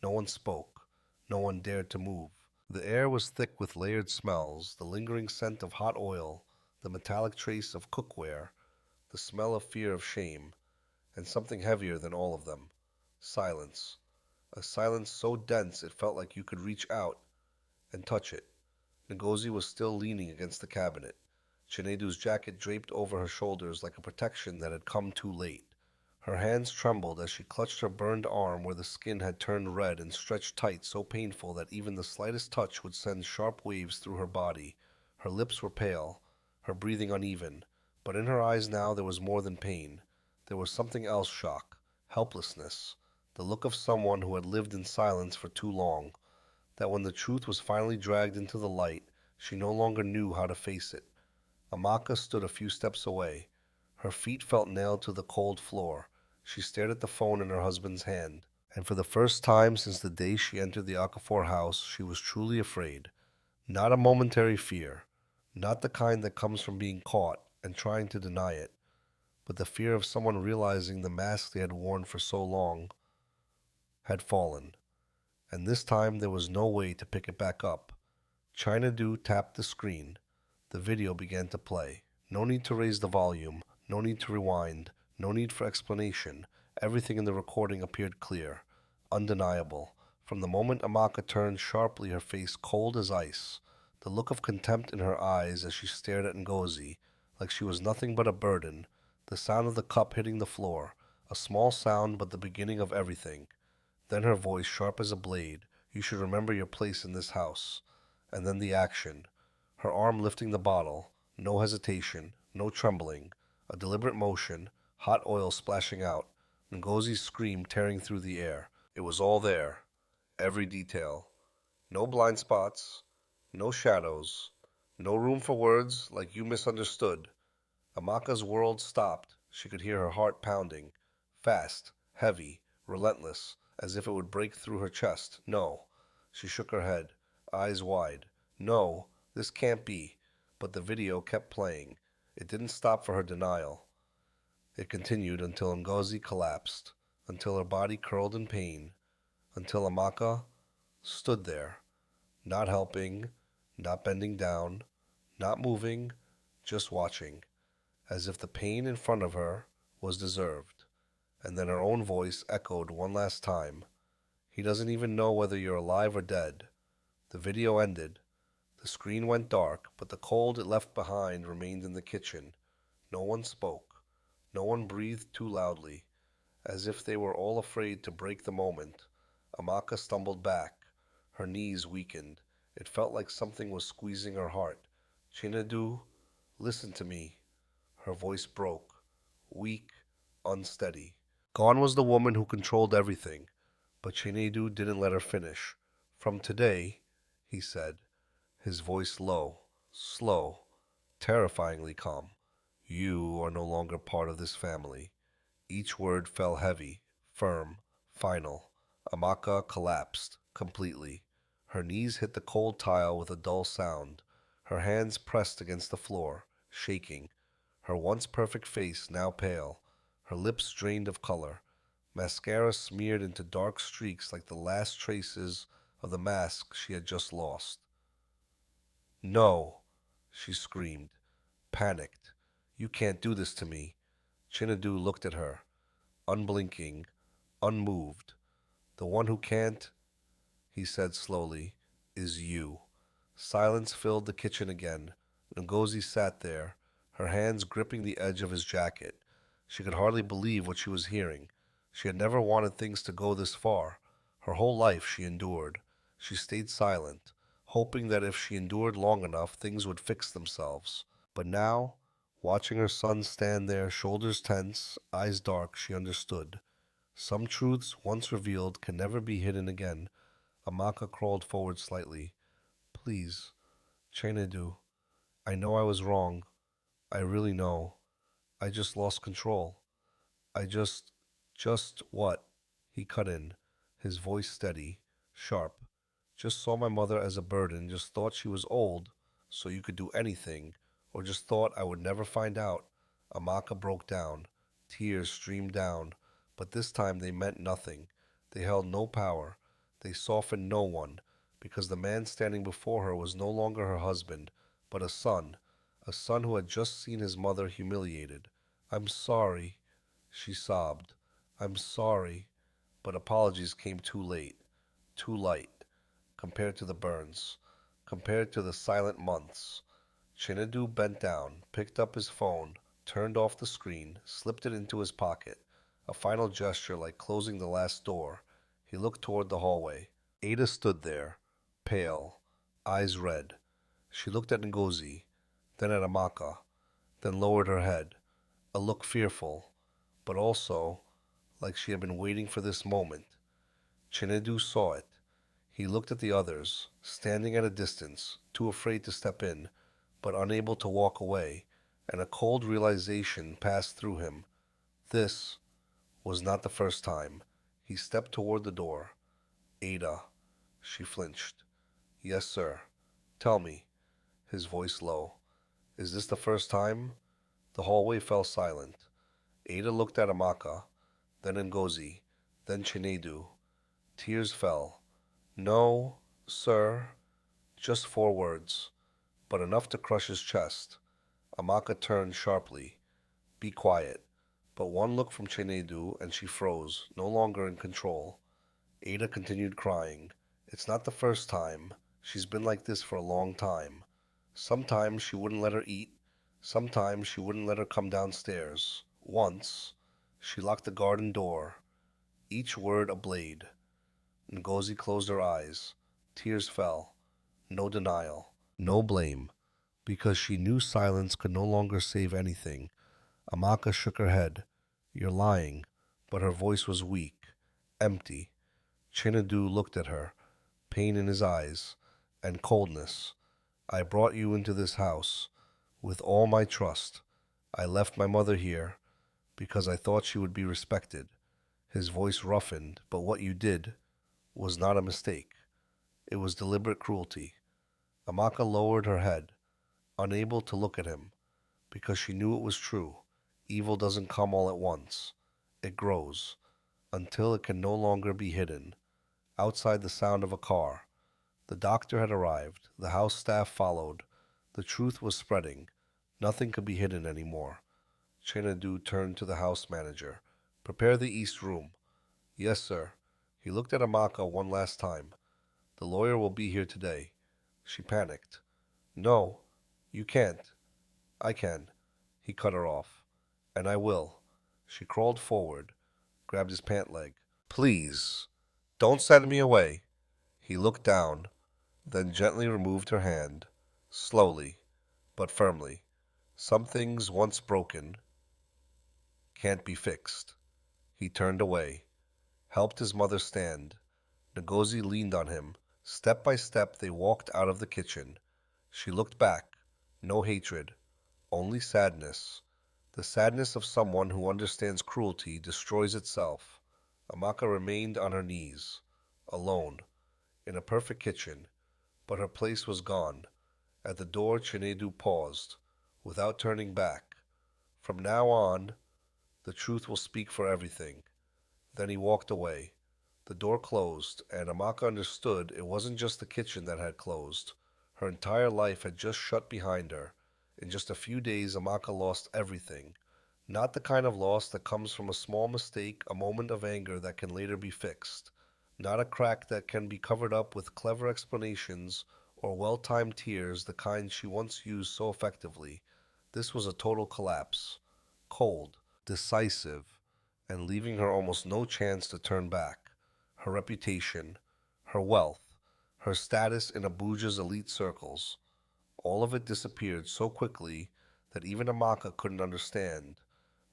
No one spoke. No one dared to move. The air was thick with layered smells, the lingering scent of hot oil, the metallic trace of cookware, the smell of fear of shame, and something heavier than all of them. Silence. A silence so dense it felt like you could reach out and touch it. Ngozi was still leaning against the cabinet, Chinedu's jacket draped over her shoulders like a protection that had come too late. Her hands trembled as she clutched her burned arm where the skin had turned red and stretched tight, so painful that even the slightest touch would send sharp waves through her body. Her lips were pale, her breathing uneven, but in her eyes now there was more than pain. There was something else: shock, helplessness, the look of someone who had lived in silence for too long, that when the truth was finally dragged into the light, she no longer knew how to face it. Amaka stood a few steps away. Her feet felt nailed to the cold floor. She stared at the phone in her husband's hand, and for the first time since the day she entered the Okafor house, she was truly afraid. Not a momentary fear, not the kind that comes from being caught and trying to deny it, but the fear of someone realizing the mask they had worn for so long had fallen, and this time there was no way to pick it back up. Chinadu tapped the screen. The video began to play. No need to raise the volume, no need to rewind, no need for explanation. Everything in the recording appeared clear, undeniable. From the moment Amaka turned sharply, her face cold as ice, the look of contempt in her eyes as she stared at Ngozi, like she was nothing but a burden, the sound of the cup hitting the floor, a small sound but the beginning of everything. Then her voice, sharp as a blade, "You should remember your place in this house." And then the action. Her arm lifting the bottle, no hesitation, no trembling, a deliberate motion, hot oil splashing out, Ngozi's scream tearing through the air. It was all there, every detail. No blind spots, no shadows, no room for words like "you misunderstood." Amaka's world stopped. She could hear her heart pounding, fast, heavy, relentless, as if it would break through her chest. No, She shook her head, eyes wide. No, this can't be. But the video kept playing. It didn't stop for her denial. It continued until Ngozi collapsed, until her body curled in pain, until Amaka stood there, not helping, not bending down, not moving, just watching, as if the pain in front of her was deserved. And then her own voice echoed one last time. He doesn't even know whether you're alive or dead. The video ended. The screen went dark, but the cold it left behind remained in the kitchen. No one spoke. No one breathed too loudly, as if they were all afraid to break the moment. Amaka stumbled back. Her knees weakened. It felt like something was squeezing her heart. Chinedu, listen to me. Her voice broke, weak, unsteady. Gone was the woman who controlled everything, but Chinedu didn't let her finish. From today, he said, his voice low, slow, terrifyingly calm. You are no longer part of this family. Each word fell heavy, firm, final. Amaka collapsed, completely. Her knees hit the cold tile with a dull sound. Her hands pressed against the floor, shaking. Her once perfect face now pale, her lips drained of color. Mascara smeared into dark streaks like the last traces of the mask she had just lost. No, she screamed, panicked. You can't do this to me. Chinedu looked at her, unblinking, unmoved. The one who can't, he said slowly, is you. Silence filled the kitchen again. Ngozi sat there, her hands gripping the edge of his jacket. She could hardly believe what she was hearing. She had never wanted things to go this far. Her whole life she endured. She stayed silent, hoping that if she endured long enough, things would fix themselves. But now, watching her son stand there, shoulders tense, eyes dark, she understood. Some truths, once revealed, can never be hidden again. Amaka crawled forward slightly. Please, Chinedu, I know I was wrong. I really know. I just lost control. I just what? He cut in, his voice steady, sharp. Just saw my mother as a burden, just thought she was old, so you could do anything, or just thought I would never find out. Amaka broke down. Tears streamed down, but this time they meant nothing. They held no power. They softened no one, because the man standing before her was no longer her husband, but a son who had just seen his mother humiliated. I'm sorry, she sobbed. I'm sorry, but apologies came too late, too light, compared to the burns, compared to the silent months. Chinedu bent down, picked up his phone, turned off the screen, slipped it into his pocket. A final gesture like closing the last door. He looked toward the hallway. Ada stood there, pale, eyes red. She looked at Ngozi, then at Amaka, then lowered her head. A look fearful, but also like she had been waiting for this moment. Chinedu saw it. He looked at the others, standing at a distance, too afraid to step in, but unable to walk away, and a cold realization passed through him. This was not the first time. He stepped toward the door. Ada. She flinched. Yes, sir. Tell me. His voice low. Is this the first time? The hallway fell silent. Ada looked at Amaka, then Ngozi, then Chinedu. Tears fell. No, sir. Just 4 words, but enough to crush his chest. Amaka turned sharply. Be quiet. But one look from Chinedu and she froze, no longer in control. Ada continued crying. It's not the first time. She's been like this for a long time. Sometimes she wouldn't let her eat. Sometimes she wouldn't let her come downstairs. Once, she locked the garden door. Each word a blade. Ngozi closed her eyes. Tears fell. No denial. No blame. Because she knew silence could no longer save anything. Amaka shook her head. You're lying. But her voice was weak. Empty. Chinedu looked at her. Pain in his eyes. And coldness. I brought you into this house. With all my trust. I left my mother here. Because I thought she would be respected. His voice roughened. But what you did was not a mistake. It was deliberate cruelty. Amaka lowered her head, unable to look at him, because she knew it was true. Evil doesn't come all at once. It grows, until it can no longer be hidden. Outside, the sound of a car. The doctor had arrived. The house staff followed. The truth was spreading. Nothing could be hidden anymore. Chenadu turned to the house manager. "Prepare the east room." "Yes, sir." He looked at Amaka one last time. "The lawyer will be here today." She panicked. "No, you can't." "I can." He cut her off. "And I will." She crawled forward, grabbed his pant leg. "Please, don't send me away." He looked down, then gently removed her hand, slowly, but firmly. Some things once broken can't be fixed. He turned away, helped his mother stand. Ngozi leaned on him. Step by step they walked out of the kitchen. She looked back. No hatred, only sadness. The sadness of someone who understands cruelty destroys itself. Amaka remained on her knees, alone, in a perfect kitchen, but her place was gone. At the door, Chinedu paused, without turning back. "From now on, the truth will speak for everything." Then he walked away. The door closed, and Amaka understood it wasn't just the kitchen that had closed. Her entire life had just shut behind her. In just a few days, Amaka lost everything. Not the kind of loss that comes from a small mistake, a moment of anger that can later be fixed. Not a crack that can be covered up with clever explanations or well-timed tears, the kind she once used so effectively. This was a total collapse. Cold, decisive, and leaving her almost no chance to turn back. Her reputation, her wealth, her status in Abuja's elite circles, all of it disappeared so quickly that even Amaka couldn't understand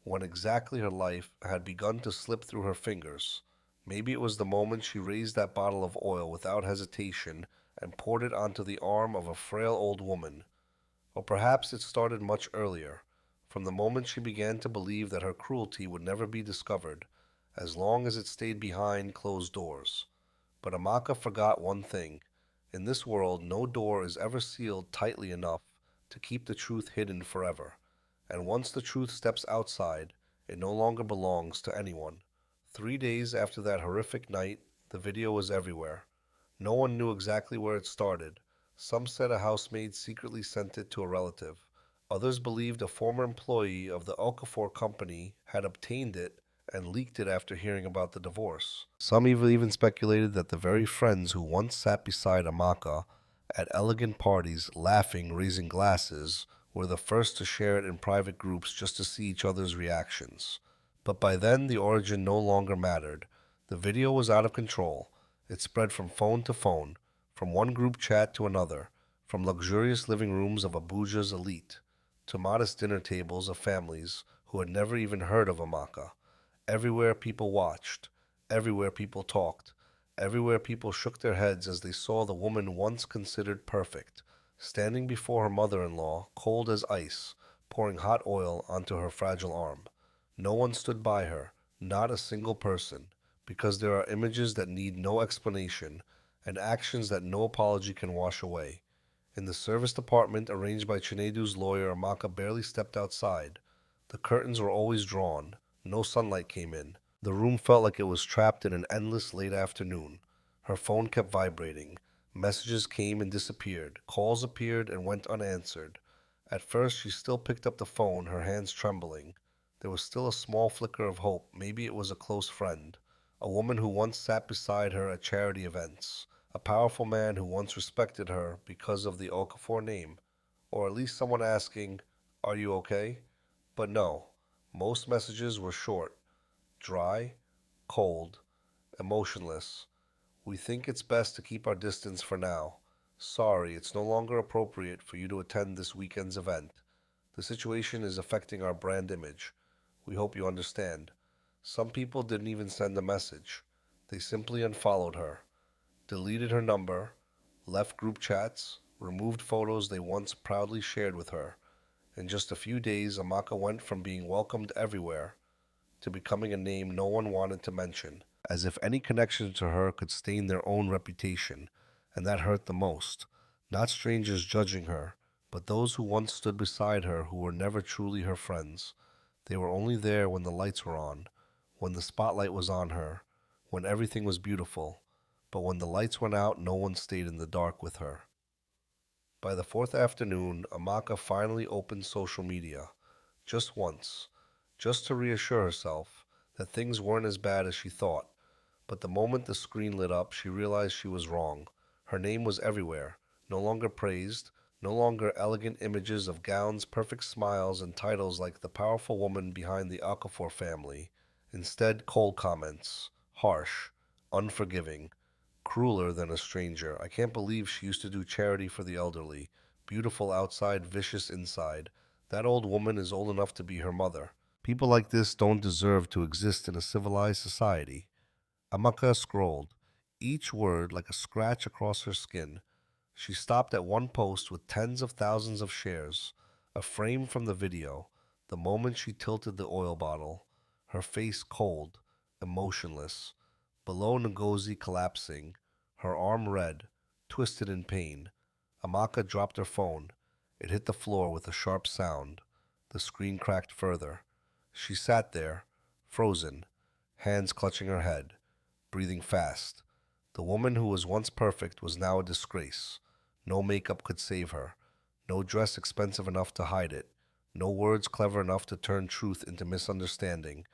when exactly her life had begun to slip through her fingers. Maybe it was the moment she raised that bottle of oil without hesitation and poured it onto the arm of a frail old woman. Or perhaps it started much earlier, from the moment she began to believe that her cruelty would never be discovered, as long as it stayed behind closed doors. But Amaka forgot one thing. In this world, no door is ever sealed tightly enough to keep the truth hidden forever. And once the truth steps outside, it no longer belongs to anyone. 3 days after that horrific night, the video was everywhere. No one knew exactly where it started. Some said a housemaid secretly sent it to a relative. Others believed a former employee of the Okafor company had obtained it and leaked it after hearing about the divorce. Some even speculated that the very friends who once sat beside Amaka at elegant parties, laughing, raising glasses, were the first to share it in private groups just to see each other's reactions. But by then, the origin no longer mattered. The video was out of control. It spread from phone to phone, from one group chat to another, from luxurious living rooms of Abuja's elite to modest dinner tables of families who had never even heard of Amaka. Everywhere people watched, everywhere people talked, everywhere people shook their heads as they saw the woman once considered perfect, standing before her mother-in-law, cold as ice, pouring hot oil onto her fragile arm. No one stood by her, not a single person, because there are images that need no explanation and actions that no apology can wash away. In the service department arranged by Chinedu's lawyer, Amaka barely stepped outside. The curtains were always drawn. No sunlight came in. The room felt like it was trapped in an endless late afternoon. Her phone kept vibrating. Messages came and disappeared. Calls appeared and went unanswered. At first, she still picked up the phone, her hands trembling. There was still a small flicker of hope. Maybe it was a close friend, a woman who once sat beside her at charity events, a powerful man who once respected her because of the Okafor name, or at least someone asking, "Are you okay?" But no, most messages were short, dry, cold, emotionless. "We think it's best to keep our distance for now. Sorry, it's no longer appropriate for you to attend this weekend's event. The situation is affecting our brand image. We hope you understand." Some people didn't even send a message. They simply unfollowed her, deleted her number, left group chats, removed photos they once proudly shared with her. In just a few days, Amaka went from being welcomed everywhere to becoming a name no one wanted to mention, as if any connection to her could stain their own reputation, And that hurt the most. Not strangers judging her, but those who once stood beside her who were never truly her friends. They were only there when the lights were on, when the spotlight was on her, when everything was beautiful. But when the lights went out, no one stayed in the dark with her. By the fourth afternoon, Amaka finally opened social media. Just once. Just to reassure herself that things weren't as bad as she thought. But the moment the screen lit up, she realized she was wrong. Her name was everywhere, no longer praised, no longer elegant images of gowns, perfect smiles, and titles like the powerful woman behind the Okafor family. Instead, cold comments, harsh, unforgiving, crueler than a stranger. I can't believe she used to do charity for the elderly. Beautiful outside, vicious inside. That old woman is old enough to be her mother. People like this don't deserve to exist in a civilized society. Amaka scrolled, each word like a scratch across her skin. She stopped at one post with tens of thousands of shares, a frame from the video, the moment she tilted the oil bottle, her face cold, emotionless, below Ngozi collapsing, her arm red, twisted in pain. Amaka dropped her phone. It hit the floor with a sharp sound. The screen cracked further. She sat there, frozen, hands clutching her head, breathing fast. The woman who was once perfect was now a disgrace. No makeup could save her. No dress expensive enough to hide it. No words clever enough to turn truth into misunderstanding.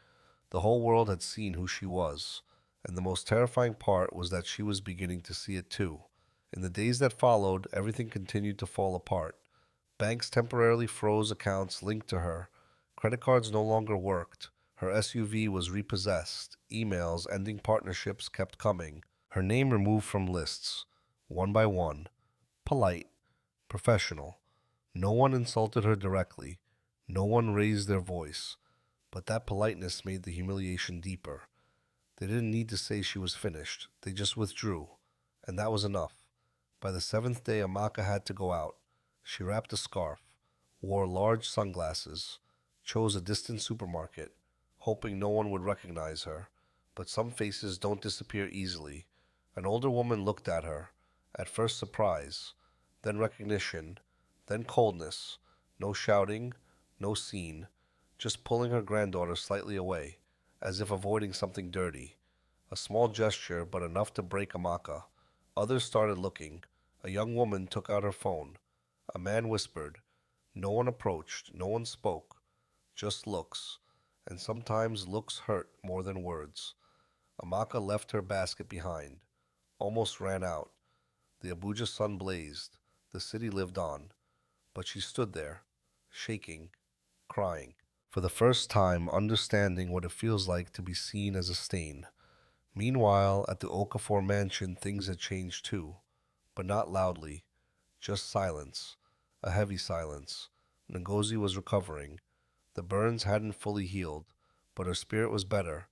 The whole world had seen who she was, and the most terrifying part was that she was beginning to see it too. In the days that followed, everything continued to fall apart. Banks temporarily froze accounts linked to her. Credit cards no longer worked. Her SUV was repossessed. Emails ending partnerships kept coming. Her name removed from lists, one by one. Polite, professional. No one insulted her directly. No one raised their voice. But that politeness made the humiliation deeper. They didn't need to say she was finished. They just withdrew. And that was enough. By the seventh day, Amaka had to go out. She wrapped a scarf, wore large sunglasses, chose a distant supermarket, hoping no one would recognize her. But some faces don't disappear easily. An older woman looked at her, at first surprise, then recognition, then coldness. No shouting, no scene, just pulling her granddaughter slightly away, as if avoiding something dirty. A small gesture, but enough to break Amaka. Others started looking. A young woman took out her phone. A man whispered. No one approached, no one spoke. Just looks. And sometimes looks hurt more than words. Amaka left her basket behind. Almost ran out. The Abuja sun blazed. The city lived on. But she stood there, shaking, crying. For the first time, understanding what it feels like to be seen as a stain. Meanwhile, at the Okafor mansion, things had changed too. But not loudly. Just silence. A heavy silence. Ngozi was recovering. The burns hadn't fully healed, but her spirit was better,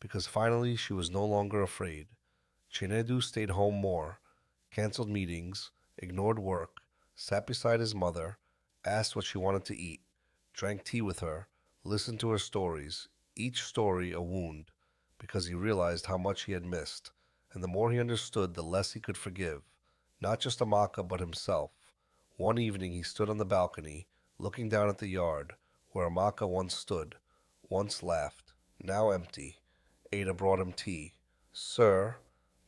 because finally she was no longer afraid. Chinedu stayed home more, canceled meetings, ignored work, sat beside his mother, asked what she wanted to eat, drank tea with her, listened to her stories, each story a wound, because he realized how much he had missed, and the more he understood, the less he could forgive, not just Amaka, but himself. One evening he stood on the balcony, looking down at the yard, where Amaka once stood, once laughed, now empty. Ada brought him tea. Sir,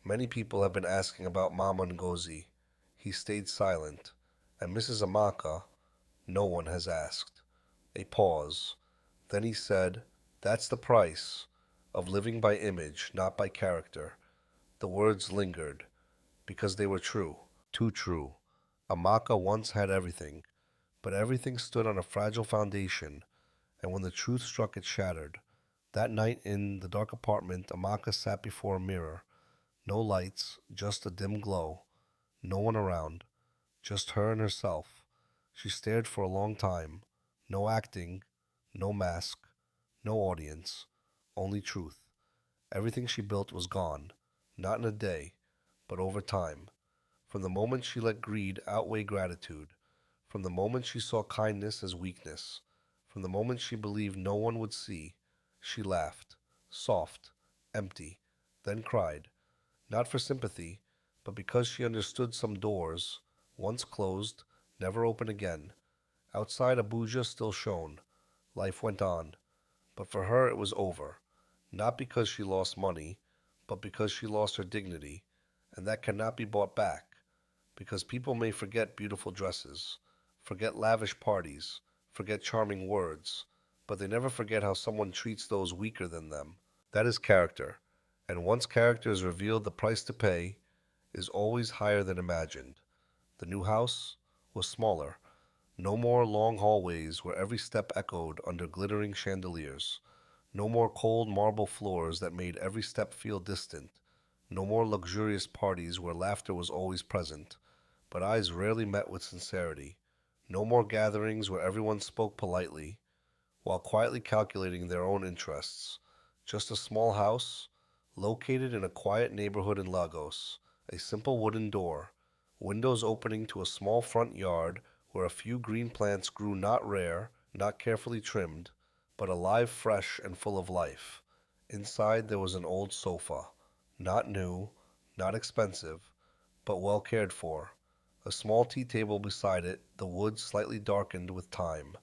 many people have been asking about Mama Ngozi. He stayed silent. And Mrs. Amaka, no one has asked. A pause. Then he said, that's the price of living by image, not by character. The words lingered, because they were true, too true. Amaka once had everything, but everything stood on a fragile foundation, and when the truth struck, it shattered. That night in the dark apartment, Amaka sat before a mirror. No lights, just a dim glow. No one around, just her and herself. She stared for a long time. No acting, no mask, no audience, only truth. Everything she built was gone, not in a day, but over time. From the moment she let greed outweigh gratitude, from the moment she saw kindness as weakness, from the moment she believed no one would see, she laughed, soft, empty, then cried, not for sympathy, But because she understood some doors, once closed, never open again. Outside Abuja still shone. Life went on. But for her it was over. Not because she lost money, but because she lost her dignity. And that cannot be bought back. Because people may forget beautiful dresses, forget lavish parties, forget charming words, but they never forget how someone treats those weaker than them. That is character. And once character is revealed, the price to pay is always higher than imagined. The new house was smaller. No more long hallways where every step echoed under glittering chandeliers. No more cold marble floors that made every step feel distant. No more luxurious parties where laughter was always present, but eyes rarely met with sincerity. No more gatherings where everyone spoke politely, while quietly calculating their own interests. Just a small house, located in a quiet neighborhood in Lagos, a simple wooden door, windows opening to a small front yard where a few green plants grew, not rare, not carefully trimmed, but alive, fresh, and full of life. Inside there was an old sofa, not new, not expensive, but well cared for. A small tea table beside it, the wood slightly darkened with time.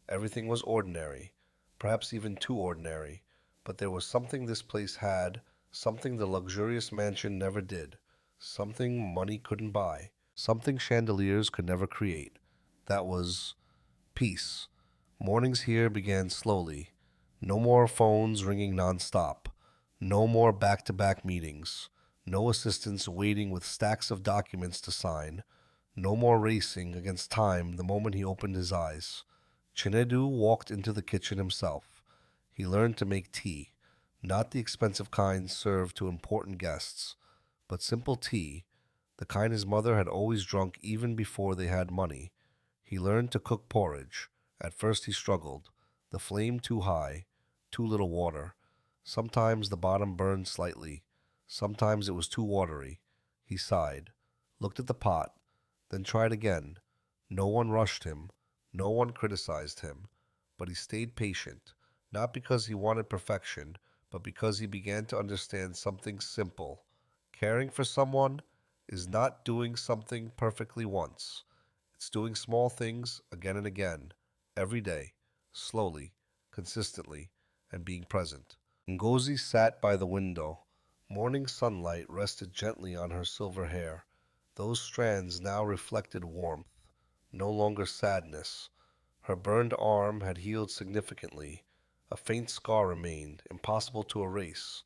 Everything was ordinary, perhaps even too ordinary, but there was something this place had, something the luxurious mansion never did, something money couldn't buy, something chandeliers could never create. That was peace. Mornings here began slowly. No more phones ringing nonstop. No more back-to-back meetings. No assistants waiting with stacks of documents to sign. No more racing against time the moment he opened his eyes. Chinedu walked into the kitchen himself. He learned to make tea, not the expensive kind served to important guests, but simple tea, the kind his mother had always drunk even before they had money. He learned to cook porridge. At first he struggled. The flame too high, too little water. Sometimes the bottom burned slightly. Sometimes it was too watery. He sighed, looked at the pot, then tried again. No one rushed him. No one criticized him. But he stayed patient, not because he wanted perfection, but because he began to understand something simple. Caring for someone is not doing something perfectly once. It's doing small things again and again, every day, slowly, consistently, and being present. Ngozi sat by the window. Morning sunlight rested gently on her silver hair. Those strands now reflected warmth, no longer sadness. Her burned arm had healed significantly. A faint scar remained, impossible to erase.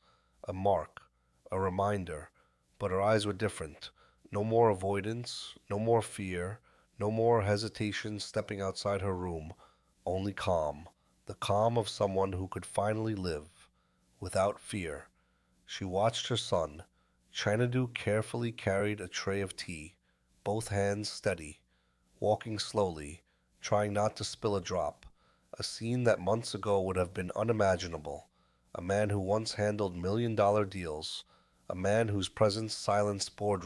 A mark, a reminder. But her eyes were different. No more avoidance, no more fear, no more hesitation stepping outside her room. Only calm. The calm of someone who could finally live, without fear. She watched her son. Chinadu carefully carried a tray of tea, both hands steady, walking slowly, trying not to spill a drop. A scene that months ago would have been unimaginable. A man who once handled million-dollar deals. A man whose presence silenced boardrooms.